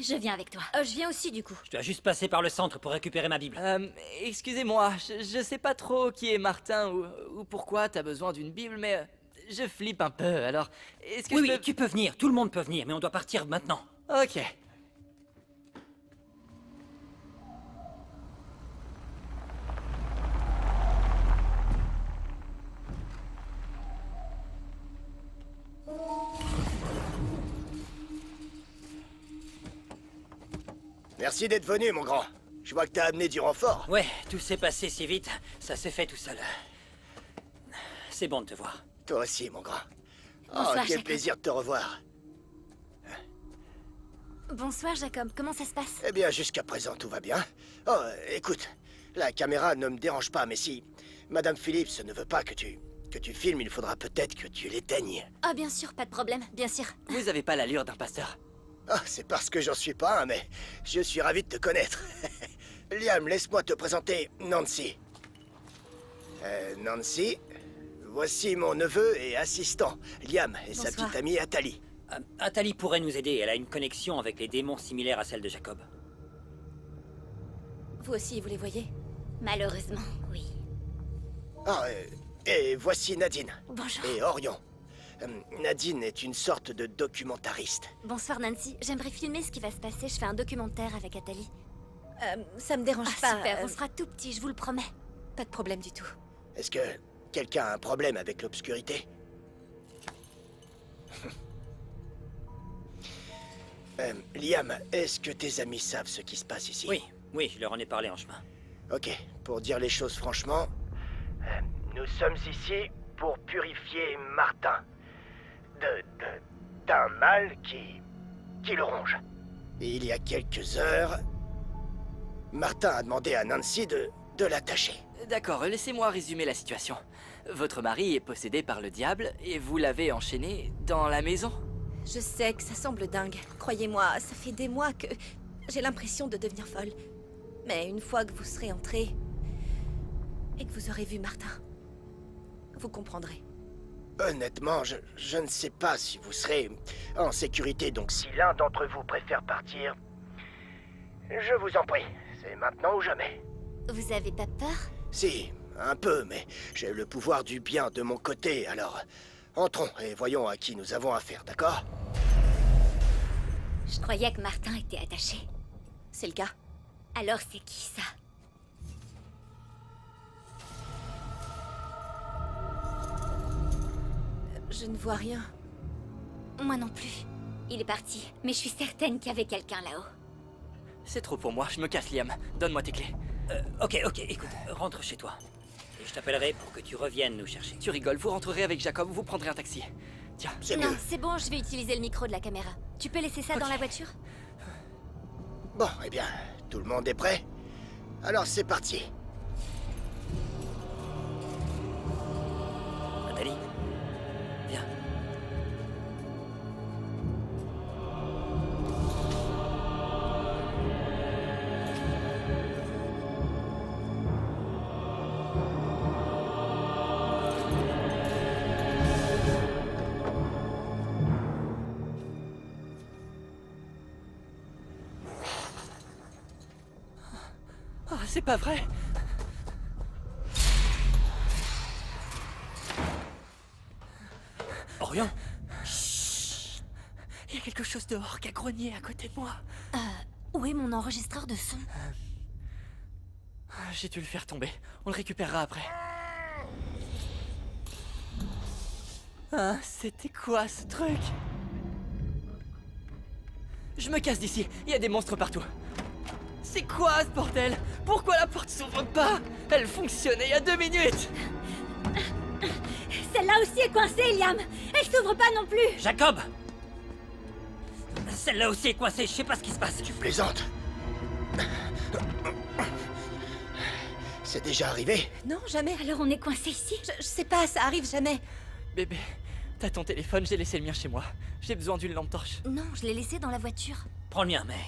Je viens avec toi. Je viens aussi, du coup. Je dois juste passer par le centre pour récupérer ma Bible. Excusez-moi, je sais pas trop qui est Martin ou pourquoi t'as besoin d'une Bible, mais je flippe un peu, alors est-ce que Oui, je peux... oui, tu peux venir. Tout le monde peut venir, mais on doit partir maintenant. Ok. Merci d'être venu, mon grand. Je vois que t'as amené du renfort. Ouais, tout s'est passé si vite. Ça s'est fait tout seul. C'est bon de te voir. Toi aussi, mon grand. Oh, Bonsoir, quel Jacob. plaisir de te revoir. Bonsoir, Jacob. Comment ça se passe? Eh bien, jusqu'à présent, tout va bien. Oh, écoute, la caméra ne me dérange pas, mais si Madame Phillips ne veut pas que tu filmes, il faudra peut-être que tu l'éteignes. Oh, bien sûr, pas de problème, bien sûr. Vous avez pas l'allure d'un pasteur. Ah, c'est parce que j'en suis pas un, mais je suis ravi de te connaître. Liam, laisse-moi te présenter Nancy. Nancy, voici mon neveu et assistant, Liam, et sa Bonsoir. petite amie Athalie. Athalie pourrait nous aider, elle a une connexion avec les démons similaire à celle de Jacob. Vous aussi, vous les voyez? Malheureusement, oui. Ah, et voici Nadine. Bonjour. Et Orion. Nadine est une sorte de documentariste. Bonsoir, Nancy. J'aimerais filmer ce qui va se passer. Je fais un documentaire avec Athalie. Ça me dérange Ah, pas. super, on sera tout petit, je vous le promets. Pas de problème du tout. Est-ce que quelqu'un a un problème avec l'obscurité? Liam, est-ce que tes amis savent ce qui se passe ici? Oui, je leur en ai parlé en chemin. Ok, pour dire les choses franchement, nous sommes ici pour purifier Martin d'un mal qui le ronge. Et il y a quelques heures, Martin a demandé à Nancy de l'attacher. D'accord, laissez-moi résumer la situation. Votre mari est possédé par le diable et vous l'avez enchaîné dans la maison. Je sais que ça semble dingue. Croyez-moi, ça fait des mois que j'ai l'impression de devenir folle. Mais une fois que vous serez entré et que vous aurez vu Martin, vous comprendrez. Honnêtement, je ne sais pas si vous serez en sécurité, donc si l'un d'entre vous préfère partir, je vous en prie, c'est maintenant ou jamais. Vous avez pas peur? Si, un peu, mais j'ai le pouvoir du bien de mon côté, alors entrons et voyons à qui nous avons affaire, d'accord? Je croyais que Martin était attaché. C'est le cas. Alors c'est qui ça? Je ne vois rien. Moi non plus. Il est parti, mais je suis certaine qu'il y avait quelqu'un là-haut. C'est trop pour moi, je me casse, Liam. Donne-moi tes clés. Ok, écoute, rentre chez toi. Et je t'appellerai pour que tu reviennes nous chercher. Tu rigoles, vous rentrerez avec Jacob, vous prendrez un taxi. Tiens. C'est Non, mieux. c'est bon, je vais utiliser le micro de la caméra. Tu peux laisser ça dans la voiture? Bon, eh bien, tout le monde est prêt? Alors c'est parti. Nathalie, viens. Oh, c'est pas vrai. Orion, Il y a quelque chose dehors qui a grogné à côté de moi. Où est mon enregistreur de son? J'ai dû le faire tomber. On le récupérera après. Ah, c'était quoi ce truc? Je me casse d'ici. Il y a des monstres partout. C'est quoi ce bordel? Pourquoi la porte s'ouvre pas? Elle fonctionnait il y a 2 minutes. Celle-là aussi est coincée, Liam. Elle s'ouvre pas non plus. Jacob! Celle-là aussi est coincée, je sais pas ce qui se passe. Tu plaisantes? C'est déjà arrivé? Non, jamais. Alors on est coincé ici? Je sais pas, ça arrive jamais. Bébé, t'as ton téléphone, j'ai laissé le mien chez moi. J'ai besoin d'une lampe torche. Non, je l'ai laissé dans la voiture. Prends le mien, mais...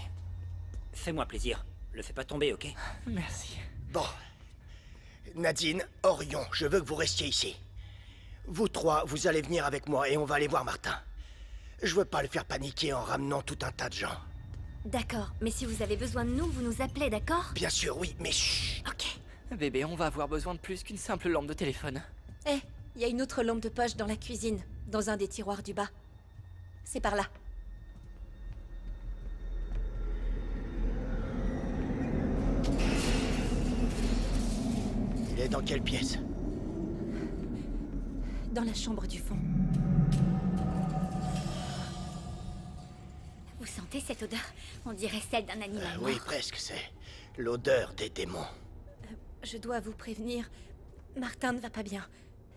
Fais-moi plaisir. Le fais pas tomber, ok? Merci. Bon. Nadine, Orion, je veux que vous restiez ici. Vous trois, vous allez venir avec moi et on va aller voir Martin. Je veux pas le faire paniquer en ramenant tout un tas de gens. D'accord, mais si vous avez besoin de nous, vous nous appelez, d'accord? Bien sûr, oui, mais chut. Ok. Bébé, on va avoir besoin de plus qu'une simple lampe de téléphone. Eh, il y a une autre lampe de poche dans la cuisine, dans un des tiroirs du bas. C'est par là. Il est dans quelle pièce? Dans la chambre du fond. Vous sentez cette odeur? On dirait celle d'un animal Oui, mort. presque, c'est l'odeur des démons. Je dois vous prévenir, Martin ne va pas bien.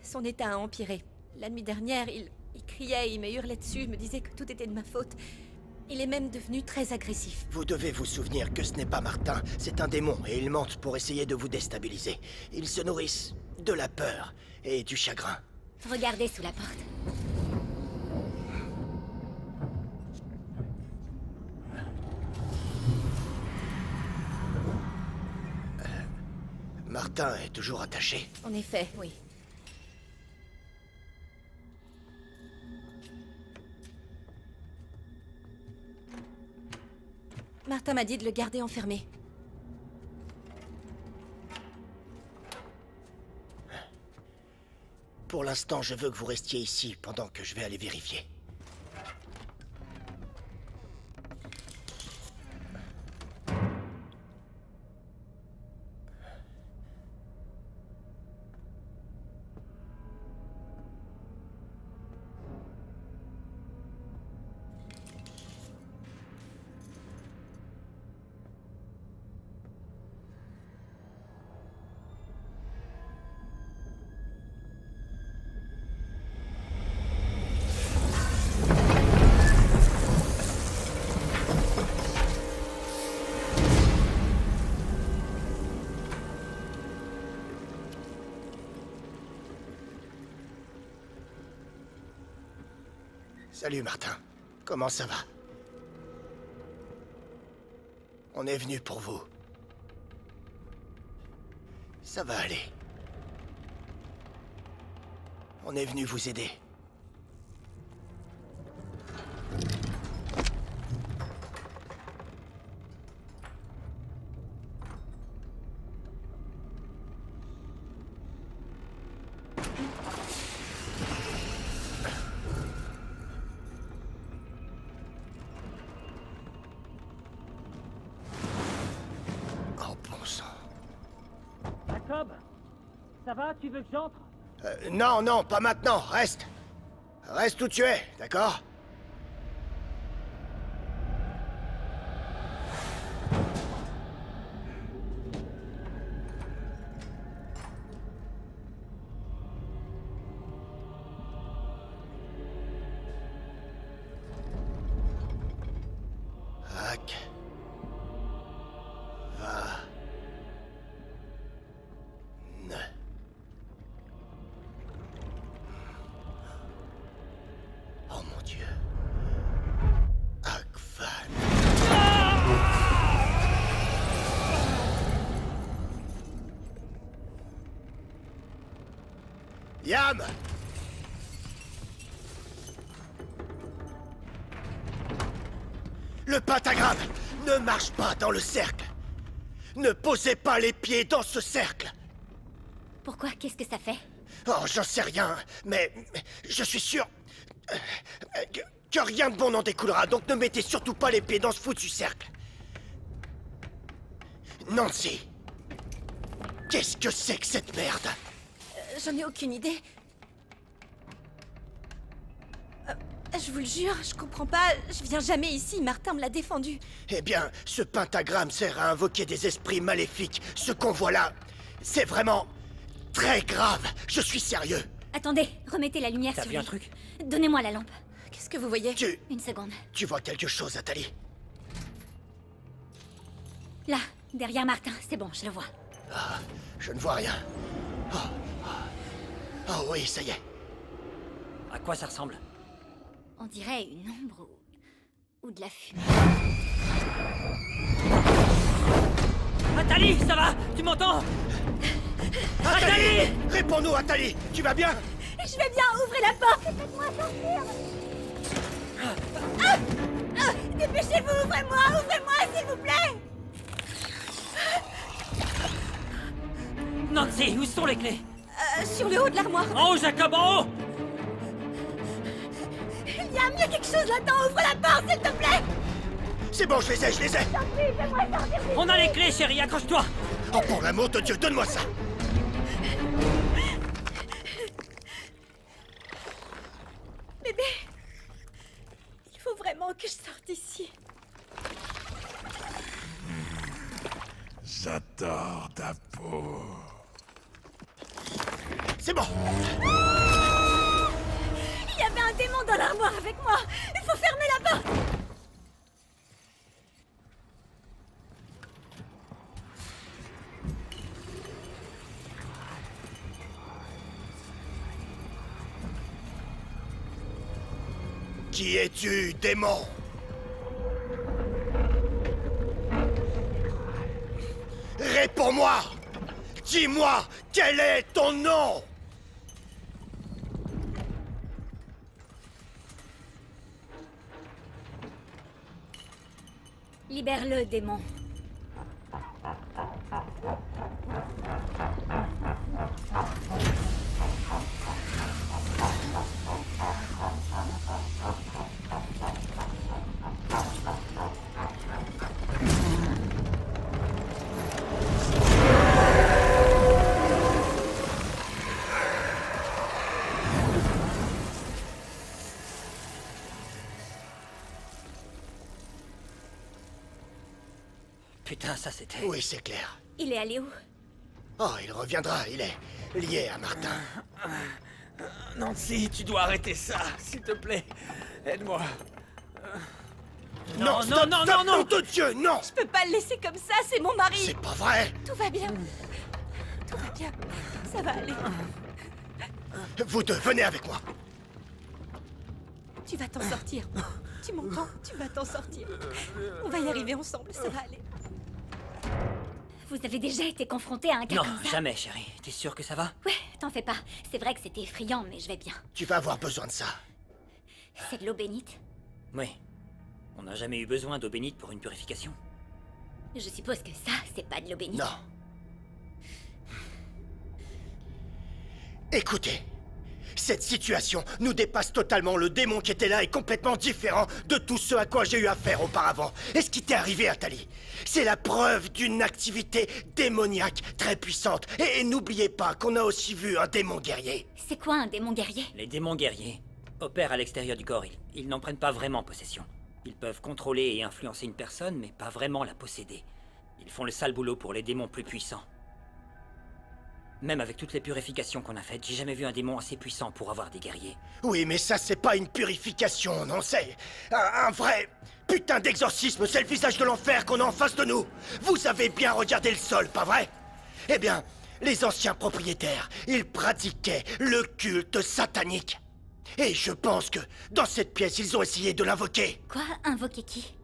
Son état a empiré. La nuit dernière, il criait, il me hurlait dessus, me disait que tout était de ma faute. Il est même devenu très agressif. Vous devez vous souvenir que ce n'est pas Martin, c'est un démon, et ils mentent pour essayer de vous déstabiliser. Ils se nourrissent de la peur et du chagrin. Regardez sous la porte. Martin est toujours attaché. En effet, oui. Martin m'a dit de le garder enfermé. Pour l'instant, je veux que vous restiez ici pendant que je vais aller vérifier. Salut Martin, comment ça va? On est venu pour vous. Ça va aller. On est venu vous aider. Jacob, ça va? Tu veux que j'entre? Non, non, pas maintenant, reste. Reste où tu es, d'accord? Hack. Va. Ne. Oh mon Dieu. Akvan. Yam! Le pentagramme ne marche pas dans le cercle. Ne posez pas les pieds dans ce cercle. Pourquoi? Qu'est-ce que ça fait? Oh, j'en sais rien, mais je suis sûr que rien de bon n'en découlera, donc ne mettez surtout pas les pieds dans ce foutu cercle. Nancy, qu'est-ce que c'est que cette merde? J'en ai aucune idée. Je vous le jure, je comprends pas. Je viens jamais ici, Martin me l'a défendu. Eh bien, ce pentagramme sert à invoquer des esprits maléfiques. Ce qu'on voit là, c'est vraiment très grave. Je suis sérieux. Attendez, remettez la lumière T'as sur vu lui. un truc? Donnez-moi la lampe. Qu'est-ce que vous voyez? Une seconde. Tu vois quelque chose, Atali? Là, derrière Martin, c'est bon, je le vois. Ah, je ne vois rien. Oh oui, ça y est. À quoi ça ressemble? On dirait une ombre ou de la fumée. Atali, ça va? Tu m'entends? Atali! Réponds-nous, Atali! Tu vas bien? Je vais bien, ouvrez la porte! Faites-moi sortir! Dépêchez-vous, ouvrez-moi, s'il vous plaît! Nancy, où sont les clés? Sur le haut de l'armoire. En haut, Jacob, en haut! Il y a quelque chose là-dedans, ouvre la porte, s'il te plaît! C'est bon, je les ai, je les ai! On a les clés, chérie, accroche-toi! Oh, pour l'amour de Dieu, donne-moi ça! Bébé, il faut vraiment que je sorte d'ici. J'adore ta peau. C'est bon! Il y avait un démon dans l'armoire avec moi. Il faut fermer la porte. Qui es-tu, démon? Réponds-moi! Dis-moi, quel est ton nom? Libère-le, démon. Putain, ça c'était... Oui, c'est clair. Il est allé où? Oh, il reviendra, il est lié à Martin. Nancy, tu dois arrêter ça, s'il te plaît. Aide-moi. Non, non, non, non, non. Nom de Dieu, non! Je peux pas le laisser comme ça, c'est mon mari. C'est pas vrai! Tout va bien. Tout va bien. Ça va aller. Vous deux, venez avec moi. Tu vas t'en sortir. Tu m'entends? Tu vas t'en sortir. On va y arriver ensemble, ça va aller. Vous avez déjà été confronté à un cas Non, comme ça? jamais, chérie. T'es sûre que ça va? Ouais, t'en fais pas. C'est vrai que c'était effrayant, mais je vais bien. Tu vas avoir besoin de ça. C'est de l'eau bénite? Oui. On n'a jamais eu besoin d'eau bénite pour une purification. Je suppose que ça, c'est pas de l'eau bénite. Non. Écoutez, cette situation nous dépasse totalement. Le démon qui était là est complètement différent de tout ce à quoi j'ai eu affaire auparavant. Et ce qui t'est arrivé, Atali, c'est la preuve d'une activité démoniaque très puissante. Et n'oubliez pas qu'on a aussi vu un démon guerrier. C'est quoi un démon guerrier? Les démons guerriers opèrent à l'extérieur du corps. Ils n'en prennent pas vraiment possession. Ils peuvent contrôler et influencer une personne, mais pas vraiment la posséder. Ils font le sale boulot pour les démons plus puissants. Même avec toutes les purifications qu'on a faites, j'ai jamais vu un démon assez puissant pour avoir des guerriers. Oui, mais ça, c'est pas une purification, non, c'est un vrai putain d'exorcisme. C'est le visage de l'enfer qu'on a en face de nous. Vous avez bien regardé le sol, pas vrai? Eh bien, les anciens propriétaires, ils pratiquaient le culte satanique. Et je pense que, dans cette pièce, ils ont essayé de l'invoquer. Quoi? Invoquer qui?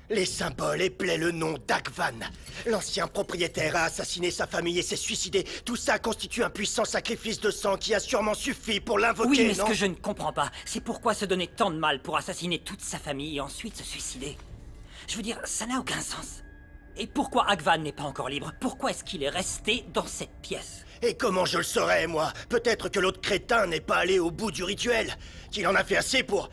Les symboles éplaient le nom d'Agvan. L'ancien propriétaire a assassiné sa famille et s'est suicidé. Tout ça constitue un puissant sacrifice de sang qui a sûrement suffi pour l'invoquer, Oui, mais non? ce que je ne comprends pas, c'est pourquoi se donner tant de mal pour assassiner toute sa famille et ensuite se suicider. Je veux dire, ça n'a aucun sens. Et pourquoi Agvan n'est pas encore libre? Pourquoi est-ce qu'il est resté dans cette pièce? Et comment je le saurais, moi? Peut-être que l'autre crétin n'est pas allé au bout du rituel. Qu'il en a fait assez pour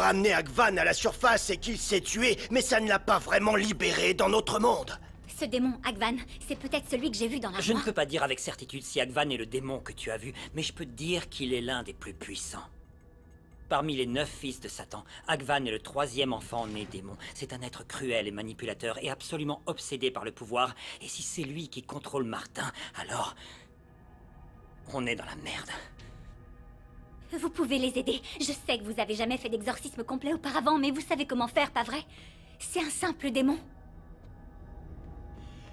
amener Agvan à la surface et qu'il s'est tué, mais ça ne l'a pas vraiment libéré dans notre monde. Ce démon, Agvan, c'est peut-être celui que j'ai vu dans la Je ne voie. peux pas dire avec certitude si Agvan est le démon que tu as vu, mais je peux te dire qu'il est l'un des plus puissants. Parmi les 9 fils de Satan, Agvan est le 3e enfant né démon. C'est un être cruel et manipulateur et absolument obsédé par le pouvoir. Et si c'est lui qui contrôle Martin, alors... on est dans la merde. Vous pouvez les aider. Je sais que vous avez jamais fait d'exorcisme complet auparavant, mais vous savez comment faire, pas vrai? C'est un simple démon.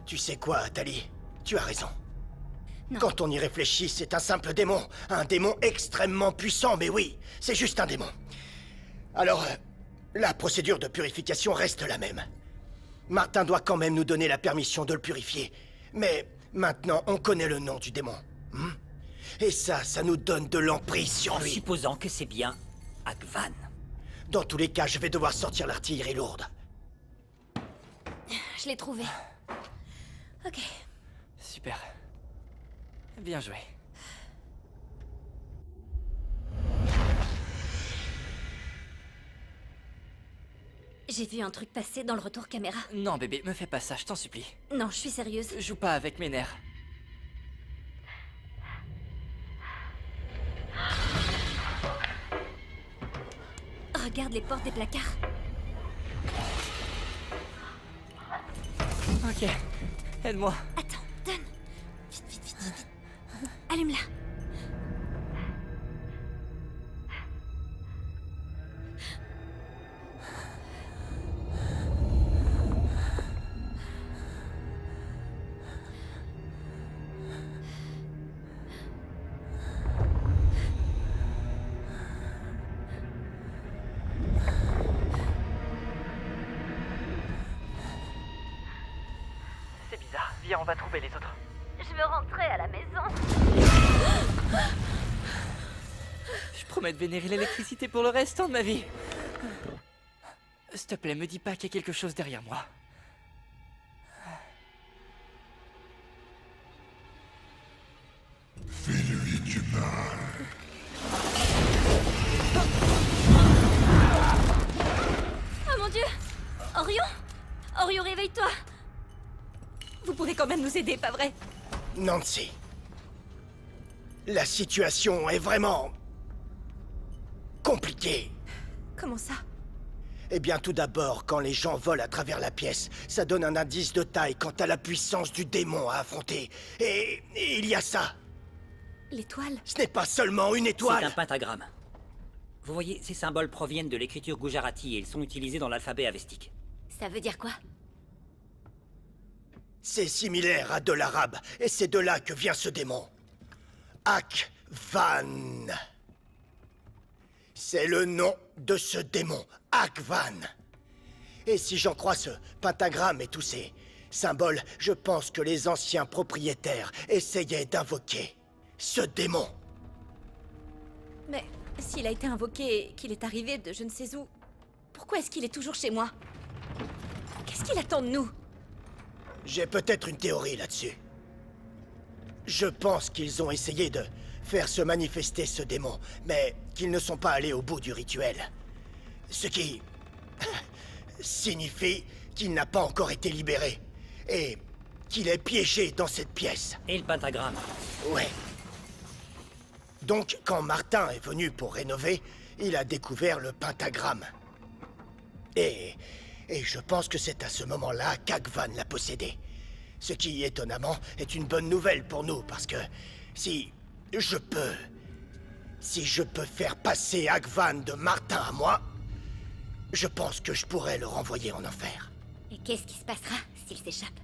Tu sais quoi, Atali? Tu as raison. Non. Quand on y réfléchit, c'est un simple démon. Un démon extrêmement puissant, mais oui, c'est juste un démon. Alors, la procédure de purification reste la même. Martin doit quand même nous donner la permission de le purifier. Mais maintenant, on connaît le nom du démon. Et ça nous donne de l'emprise sur En lui. supposant que c'est bien Agvan. Dans tous les cas, je vais devoir sortir l'artillerie lourde. Je l'ai trouvé. Ok. Super. Bien joué. J'ai vu un truc passer dans le retour caméra. Non, bébé, me fais pas ça, je t'en supplie. Non, je suis sérieuse. Joue pas avec mes nerfs. Regarde les portes des placards. Ok. Aide-moi. Attends, donne. Vite, vite, vite, vite. Allume-la. Viens, on va trouver les autres. Je veux rentrer à la maison. Je promets de vénérer l'électricité pour le restant de ma vie. S'il te plaît, me dis pas qu'il y a quelque chose derrière moi. Fais-lui du mal. Oh mon Dieu! Orion? Orion, réveille-toi! Vous pouvez quand même nous aider, pas vrai? Nancy. La situation est vraiment... compliquée. Comment ça? Eh bien, tout d'abord, quand les gens volent à travers la pièce, ça donne un indice de taille quant à la puissance du démon à affronter. Et il y a ça. L'étoile? Ce n'est pas seulement une C'est étoile. un pentagramme. Vous voyez, ces symboles proviennent de l'écriture Gujarati et ils sont utilisés dans l'alphabet avestique. Ça veut dire quoi? C'est similaire à de l'arabe, et c'est de là que vient ce démon. Akvan. C'est le nom de ce démon, Akvan. Et si j'en crois ce pentagramme et tous ces symboles, je pense que les anciens propriétaires essayaient d'invoquer ce démon. Mais s'il a été invoqué et qu'il est arrivé de je ne sais où, pourquoi est-ce qu'il est toujours chez moi? Qu'est-ce qu'il attend de nous? J'ai peut-être une théorie là-dessus. Je pense qu'ils ont essayé de faire se manifester ce démon, mais qu'ils ne sont pas allés au bout du rituel. Ce qui signifie qu'il n'a pas encore été libéré, et qu'il est piégé dans cette pièce. Et le pentagramme? Ouais. Donc, quand Martin est venu pour rénover, il a découvert le pentagramme. Et je pense que c'est à ce moment-là qu'Akvan l'a possédé. Ce qui, étonnamment, est une bonne nouvelle pour nous, parce que si je peux faire passer Akvan de Martin à moi, je pense que je pourrais le renvoyer en enfer. Et qu'est-ce qui se passera s'il s'échappe?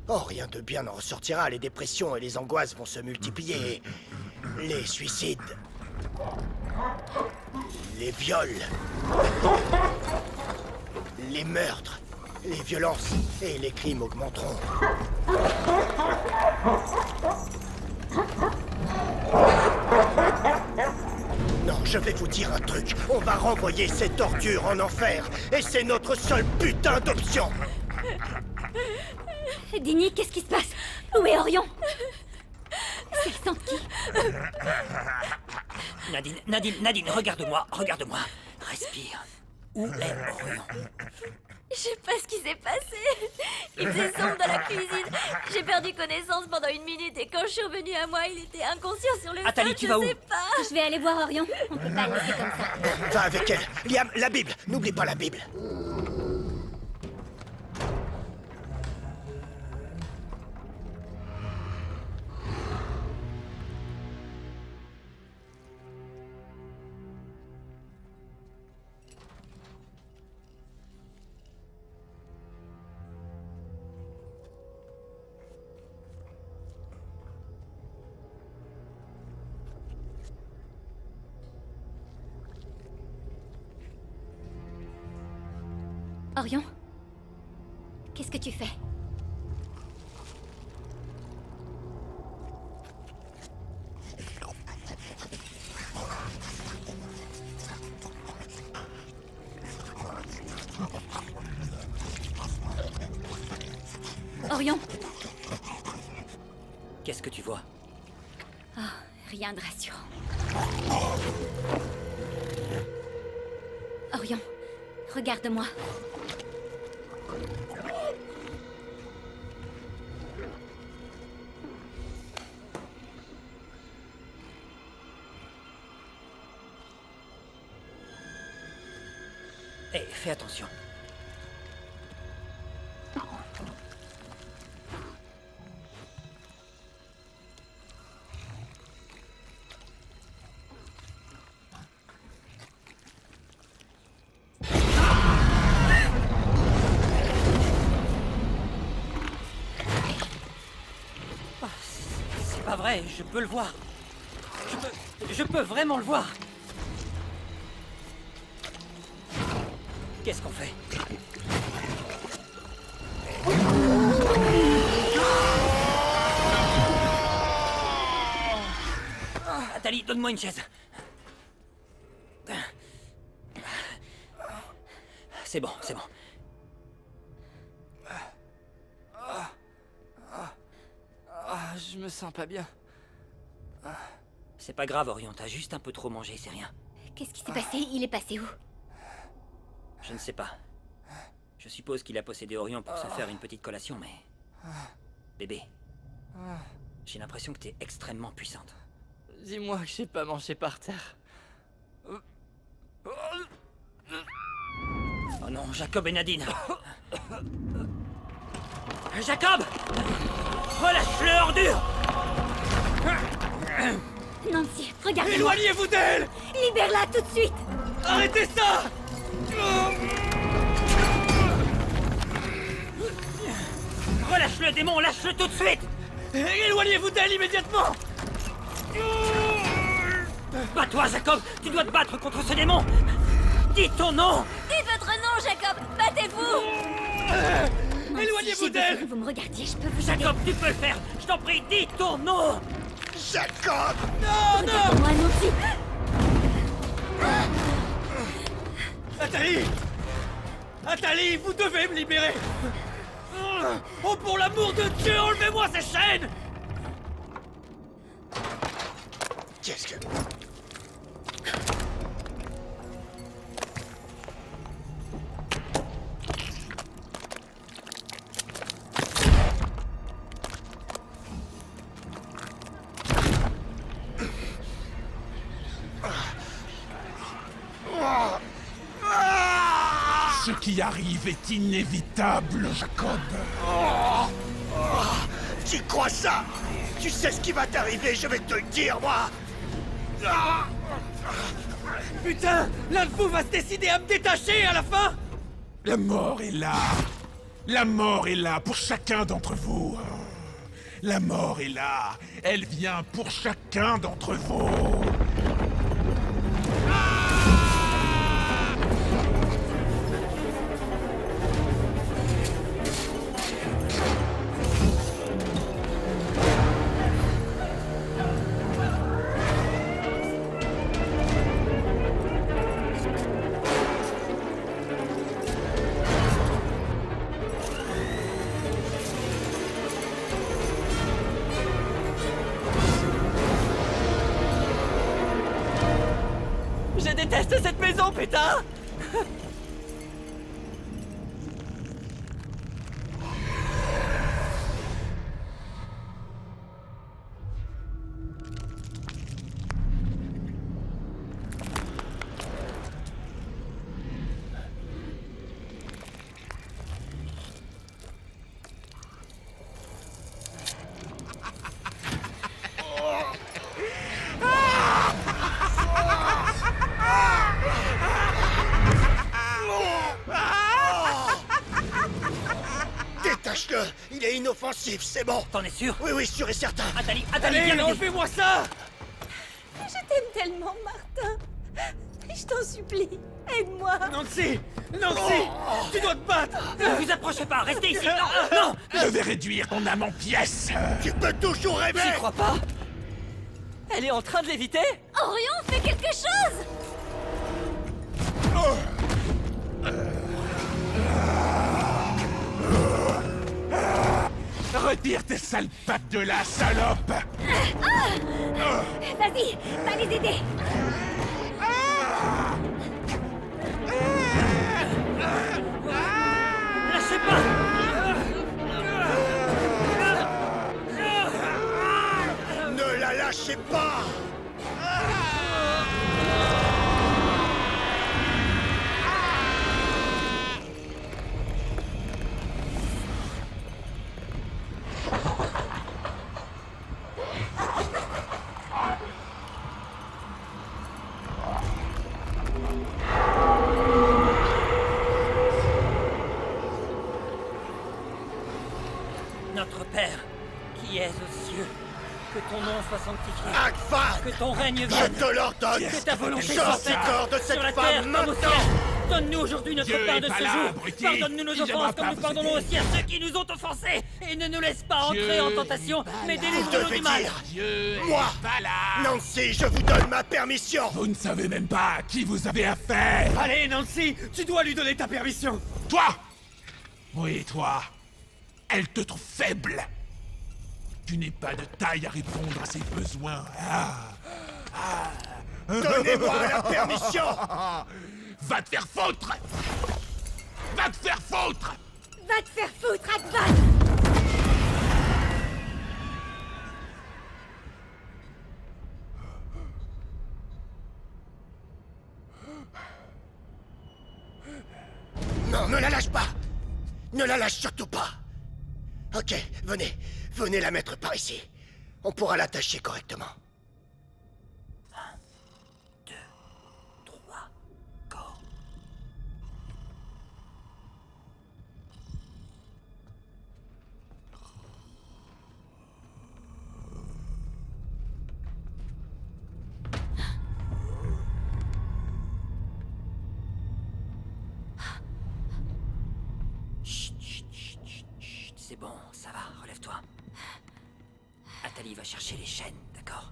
Oh, rien de bien n'en ressortira. Les dépressions et les angoisses vont se multiplier. Les suicides. Les viols. Les meurtres. Les violences et les crimes augmenteront. Non, je vais vous dire un truc. On va renvoyer cette ordure en enfer. Et c'est notre seule putain d'option. Dini, qu'est-ce qui se passe? Où est Orion? C'est le sang de qui? Nadine, regarde-moi. Respire. Où est Orion? Je sais pas ce qui s'est passé. Il faisait sombre dans la cuisine. J'ai perdu connaissance pendant 1 minute et quand je suis revenue à moi, il était inconscient sur le Athalie, sol. tu vas où? Je sais pas. Je vais aller voir Orion. On peut pas le laisser comme ça. Va avec elle. Liam, la Bible. N'oublie pas la Bible. Orion? Qu'est-ce que tu fais? Orion? Qu'est-ce que tu vois? Oh, rien de rassurant. Orion, regarde-moi. Hé, fais attention. C'est pas vrai, je peux le voir. Je peux vraiment le voir. Qu'est-ce qu'on fait? Atali, donne-moi une chaise. C'est bon, c'est bon. Je me sens pas bien. C'est pas grave, Orion, t'as juste un peu trop mangé, c'est rien. Qu'est-ce qui s'est passé? Il est passé où? Je ne sais pas. Je suppose qu'il a possédé Orion pour se faire une petite collation, mais... Bébé, j'ai l'impression que t'es extrêmement puissante. Dis-moi que j'ai pas mangé par terre. Oh non, Jacob et Nadine. Jacob! Relâche-le, ordure! Nancy, regarde-moi! Éloignez-vous d'elle! Libère-la tout de suite! Arrêtez ça! Relâche-le, démon, lâche-le tout de suite! Éloignez-vous d'elle immédiatement! Bats-toi, Jacob! Tu dois te battre contre ce démon! Dis ton nom! Dites votre nom, Jacob! Battez-vous! Éloignez-vous d'elle! Vous me regardiez, je peux vous aider. Jacob, tu peux le faire! Je t'en prie, dis ton nom! Jacob! Non, non! Regarde-moi, Nancy! Atali! Atali, vous devez me libérer! Oh, pour l'amour de Dieu, enlevez-moi ces chaînes! Qu'est-ce que... Ce qui arrive est inévitable, Jacob. Tu crois ça? Tu sais ce qui va t'arriver, je vais te le dire, moi! Putain! L'un de vous va se décider à me détacher à la fin! La mort est là. La mort est là pour chacun d'entre vous. La mort est là. Elle vient pour chacun d'entre vous. Je déteste cette maison, putain! Détache-le! Il est inoffensif, c'est bon! T'en es sûr? Oui, oui, sûr et certain! Atali, Allez, viens m'aider. enlevez-moi ça! Je t'aime tellement, Martin. Je t'en supplie, aide-moi. Nancy! Nancy! Tu dois te battre! Ne vous approchez pas, restez ici! Non, non! Je vais réduire ton âme en pièces. Tu peux toujours rêver! J'y crois pas! Elle est en train de l'éviter? Orion, fais quelque chose! Retire tes sales pattes de là, salope. Vas-y, va les aider! Lâchez pas! Ne la lâchez pas! Notre Père, qui es aux cieux, que ton nom soit sanctifié, Akvar! que ton règne Je vienne, te l'ordonne! que ta volonté Sors soit du corps de faite, cette sur la terre femme comme au ciel. maintenant! Donne-nous aujourd'hui notre Dieu part est de pas ce là, jour. abruti. Pardonne-nous nos Il viendra offenses pas comme nous vous pardonnons aider. aussi à ceux qui nous ont offensés. et ne nous laisse pas entrer en tentation, mais Vous délivre-nous devez du mal. dire, Dieu moi, est pas là. Nancy, je vous donne ma permission. Vous ne savez même pas à qui vous avez affaire. Allez, Nancy, tu dois lui donner ta permission. Toi! Oui, toi. Elle te trouve faible. Tu n'es pas de taille à répondre à ses besoins. Donnez-moi la permission. Va te faire foutre! Va te faire foutre! Va te faire foutre, Akvan! Non, ne la lâche pas. Ne la lâche surtout pas. Ok, venez la mettre par ici. On pourra l'attacher correctement. 2, 3, go. Chut, chut, chut, chut, chut. C'est bon, ça va, relève-toi. Atali va chercher les chaînes, d'accord?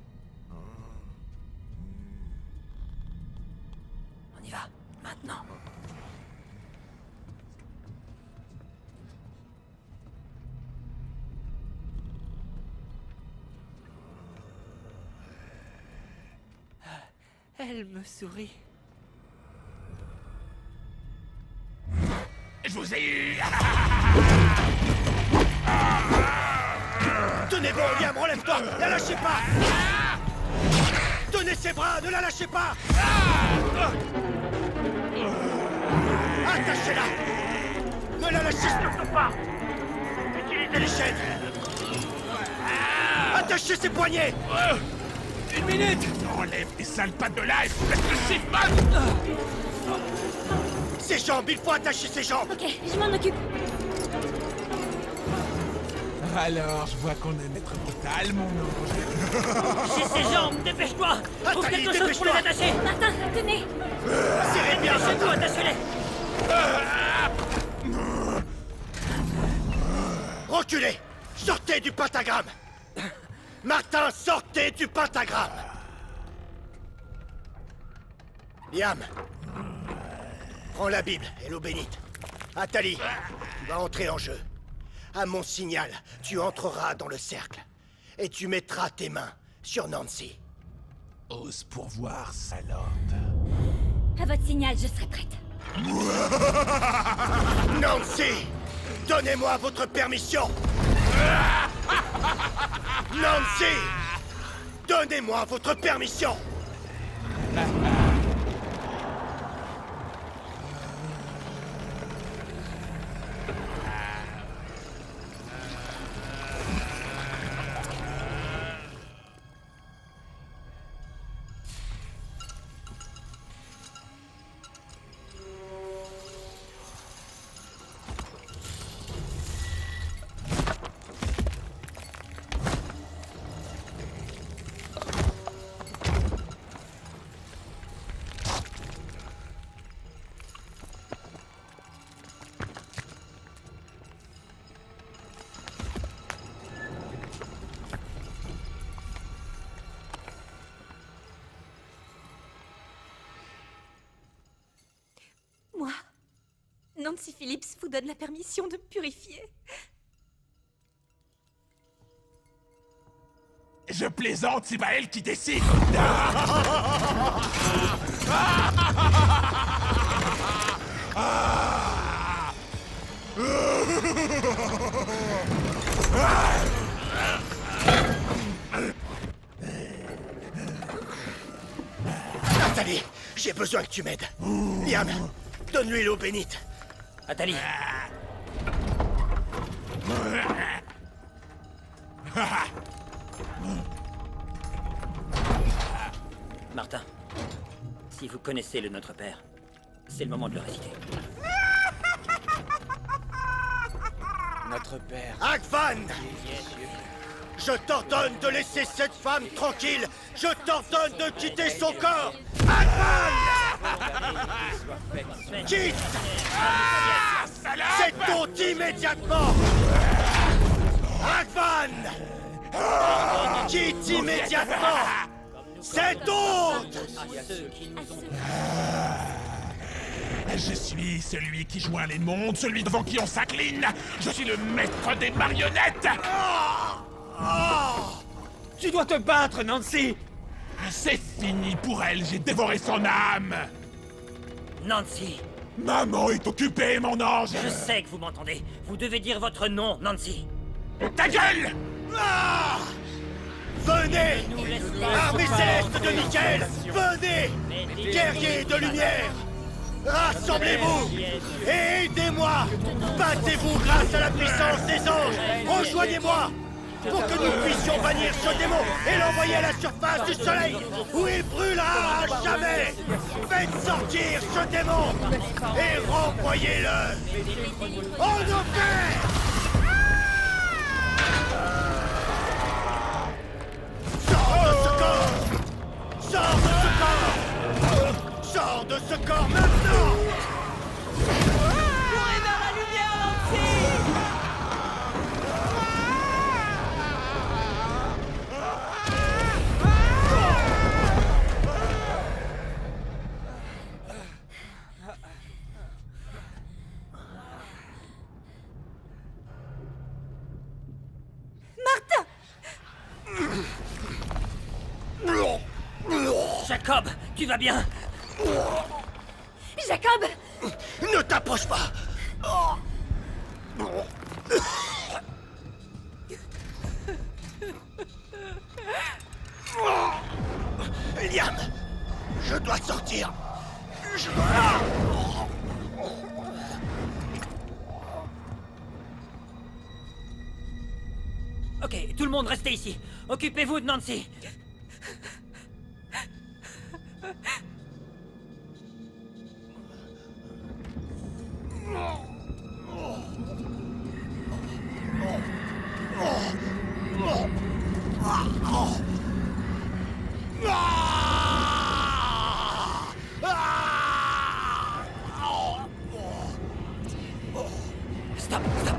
On y va, maintenant. Elle me sourit. Je vous ai eu. Tenez bon, Liam, relève-toi. La lâchez pas. Tenez ses bras, ne la lâchez pas. Attachez-la. Ne la lâchez surtout pas. Utilisez les chaînes. Attachez ses poignets. Une minute! Enlève tes sales pattes de là, espèce de chipman! Ses jambes, il faut attacher ses jambes. Ok, je m'en occupe. Alors, je vois qu'on est maître brutal, mon ange. J'ai ses jambes, dépêche-toi! Trouve Atali, quelque chose pour les dépêche-toi. attacher! Martin, tenez. Serrez bien, Dépêchez-vous, Martin. attachez-les! Reculez. Sortez du pentagramme. Martin, sortez du pentagramme. Liam, prends la Bible et l'eau bénite. Atali, tu vas entrer en jeu. À mon signal, tu entreras dans le cercle. Et tu mettras tes mains sur Nancy. Ose pourvoir, salope. À votre signal, je serai prête. Nancy, donnez-moi votre permission. Nancy, donnez-moi votre permission. Moi, Nancy Phillips vous donne la permission de me purifier. Je plaisante, c'est pas elle qui décide. Atali, j'ai besoin que tu m'aides. Liam, donne-lui l'eau bénite. Atali, Martin, si vous connaissez le Notre Père, c'est le moment de le réciter. Notre père. Akvan, je t'ordonne de laisser cette femme tranquille. Je t'ordonne de quitter son corps. Akvan, quitte cette hôte immédiatement. Ragvan! Quitte immédiatement cette honte! Je suis celui qui joint les mondes, celui devant qui on s'incline. Je suis le maître des marionnettes. Tu dois te battre, Nancy! C'est fini pour elle, j'ai dévoré son âme. Nancy, Maman est occupée, mon ange. je sais que vous m'entendez. Vous devez dire votre nom, Nancy. Ta gueule! Venez! Nous laisse Armée céleste de Michael! Venez! Guerriers de lumière! Rassemblez-vous! Et aidez-moi! Battez-vous grâce à la puissance des anges! Rejoignez-moi! Pour que nous puissions bannir ce démon et l'envoyer à la surface du soleil, où il brûlera à jamais! Faites sortir ce démon et renvoyez-le en enfer! Sors de ce corps! Sors de ce corps! Sors de ce corps maintenant! Courez vers la lumière, Nancy! Jacob, tu vas bien? Jacob! Ne t'approche pas! Liam, je dois sortir. Je dois... Ok, tout le monde restez ici. Occupez-vous de Nancy. Stop, stop.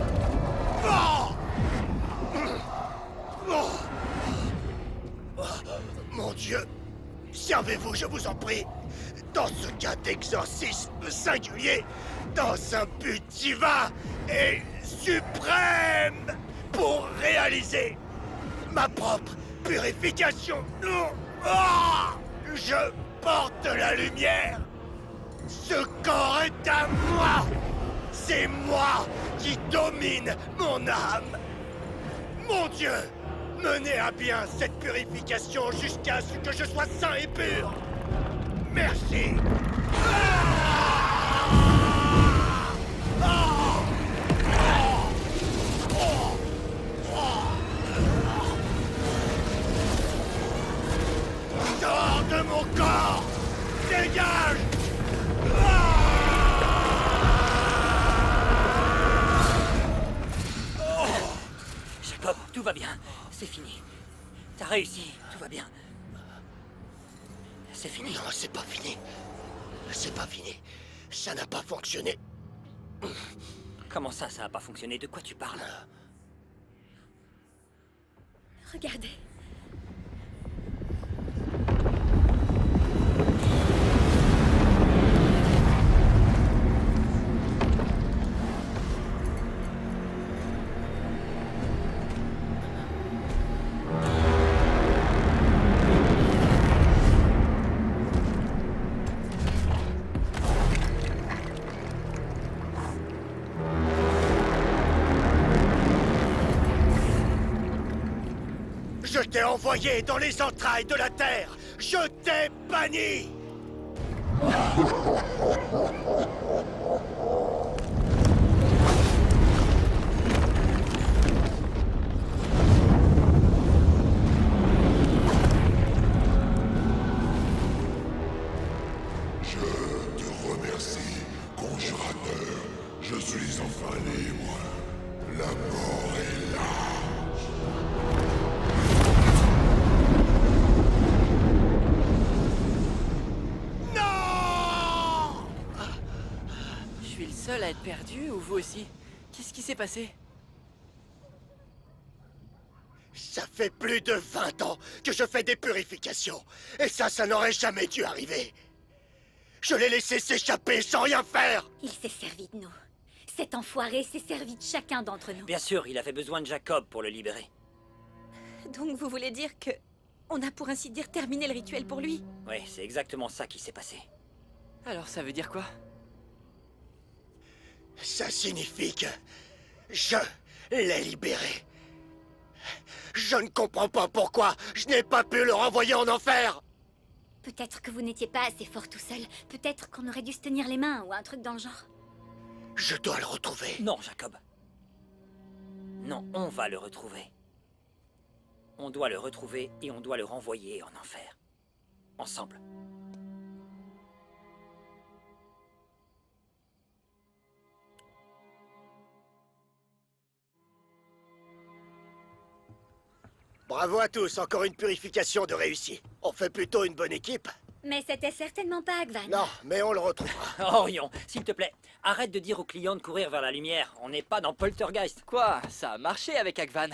Mon Dieu, servez-vous, je vous en prie, dans ce cas d'exorcisme singulier, dans un but divin et suprême pour réaliser ma propre purification. Je porte la lumière. Ce corps est à moi. C'est moi qui domine mon âme. Mon Dieu, menez à bien cette purification jusqu'à ce que je sois saint et pur. Merci. Sors de mon corps. Dégage. Jacob, tout va bien. C'est fini. T'as réussi, tout va bien. C'est fini. Non, c'est pas fini. C'est pas fini. Ça n'a pas fonctionné. Comment ça a pas fonctionné? De quoi tu parles? Regardez. Je t'ai envoyé dans les entrailles de la Terre. Je t'ai banni. Je te remercie, conjurateur. Je suis enfin libre. La mort est là. Je suis le seul à être perdu ou vous aussi? Qu'est-ce qui s'est passé? Ça fait plus de 20 ans que je fais des purifications. Et ça n'aurait jamais dû arriver. Je l'ai laissé s'échapper sans rien faire. Il s'est servi de nous. Cet enfoiré s'est servi de chacun d'entre nous. Bien sûr, il avait besoin de Jacob pour le libérer. Donc vous voulez dire que... on a pour ainsi dire terminé le rituel pour lui? Oui, c'est exactement ça qui s'est passé. Alors ça veut dire quoi? Ça signifie que... je l'ai libéré. Je ne comprends pas pourquoi je n'ai pas pu le renvoyer en enfer. Peut-être que vous n'étiez pas assez fort tout seul. Peut-être qu'on aurait dû se tenir les mains ou un truc dans le genre. Je dois le retrouver. Non, Jacob. Non, on va le retrouver. On doit le retrouver et on doit le renvoyer en enfer. Ensemble. Bravo à tous, encore une purification de réussie. On fait plutôt une bonne équipe. Mais c'était certainement pas Agvan. Non, mais on le retrouvera. Orion, s'il te plaît, arrête de dire aux clients de courir vers la lumière. On n'est pas dans Poltergeist. Quoi? Ça a marché avec Agvan.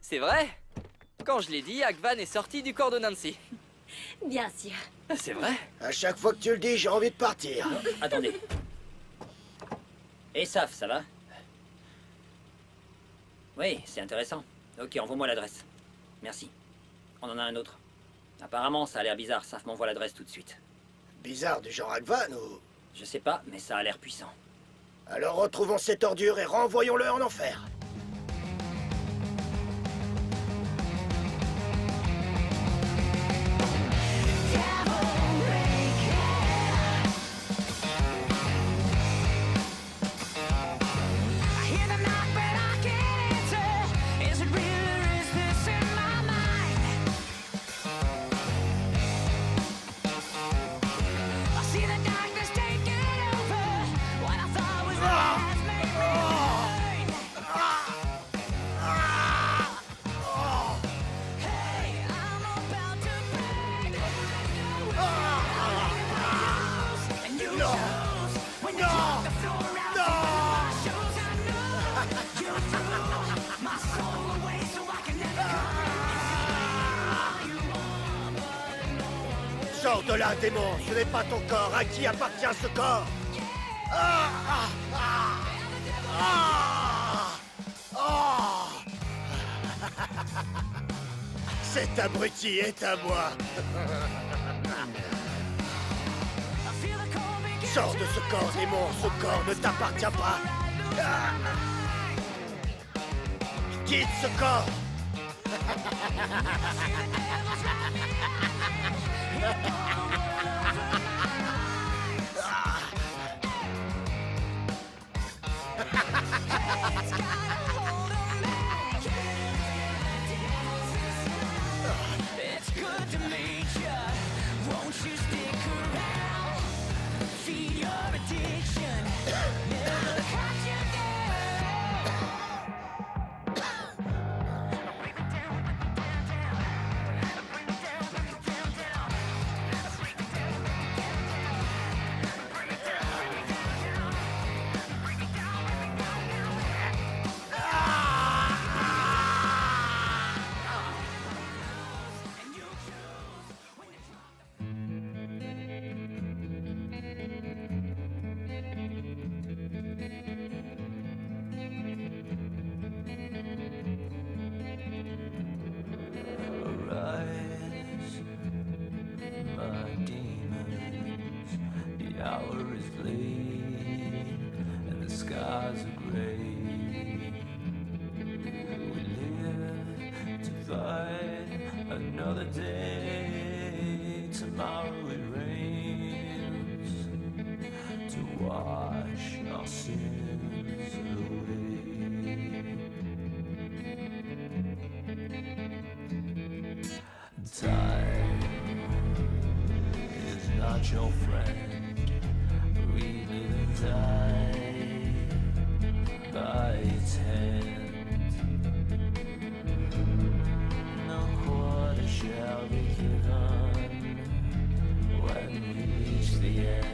C'est vrai? Quand je l'ai dit, Agvan est sorti du corps de Nancy. Bien sûr. C'est vrai? À chaque fois que tu le dis, j'ai envie de partir. Attendez. Et Saf, ça va? Oui, c'est intéressant. Ok, envoie-moi l'adresse. Merci. On en a un autre. Apparemment, ça a l'air bizarre. Saf m'envoie l'adresse tout de suite. Bizarre du genre Agvan ou... Je sais pas, mais ça a l'air puissant. Alors retrouvons cette ordure et renvoyons-le en enfer. Sors de là, démon. Ce n'est pas ton corps. À qui appartient ce corps? Cet abruti est à moi. Sors de ce corps, démon. Ce corps ne t'appartient pas. Quitte ce corps. Your friend, we live and die by its hand. No quarter shall be given when we reach the end.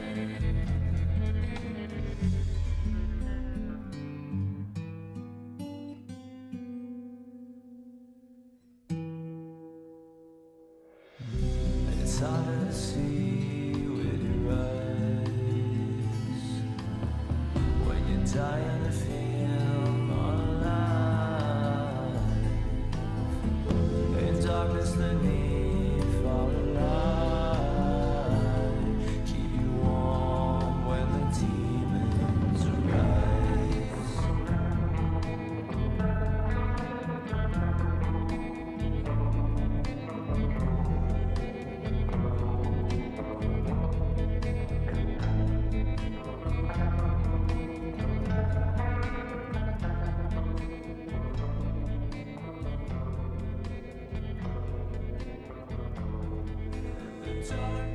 dark.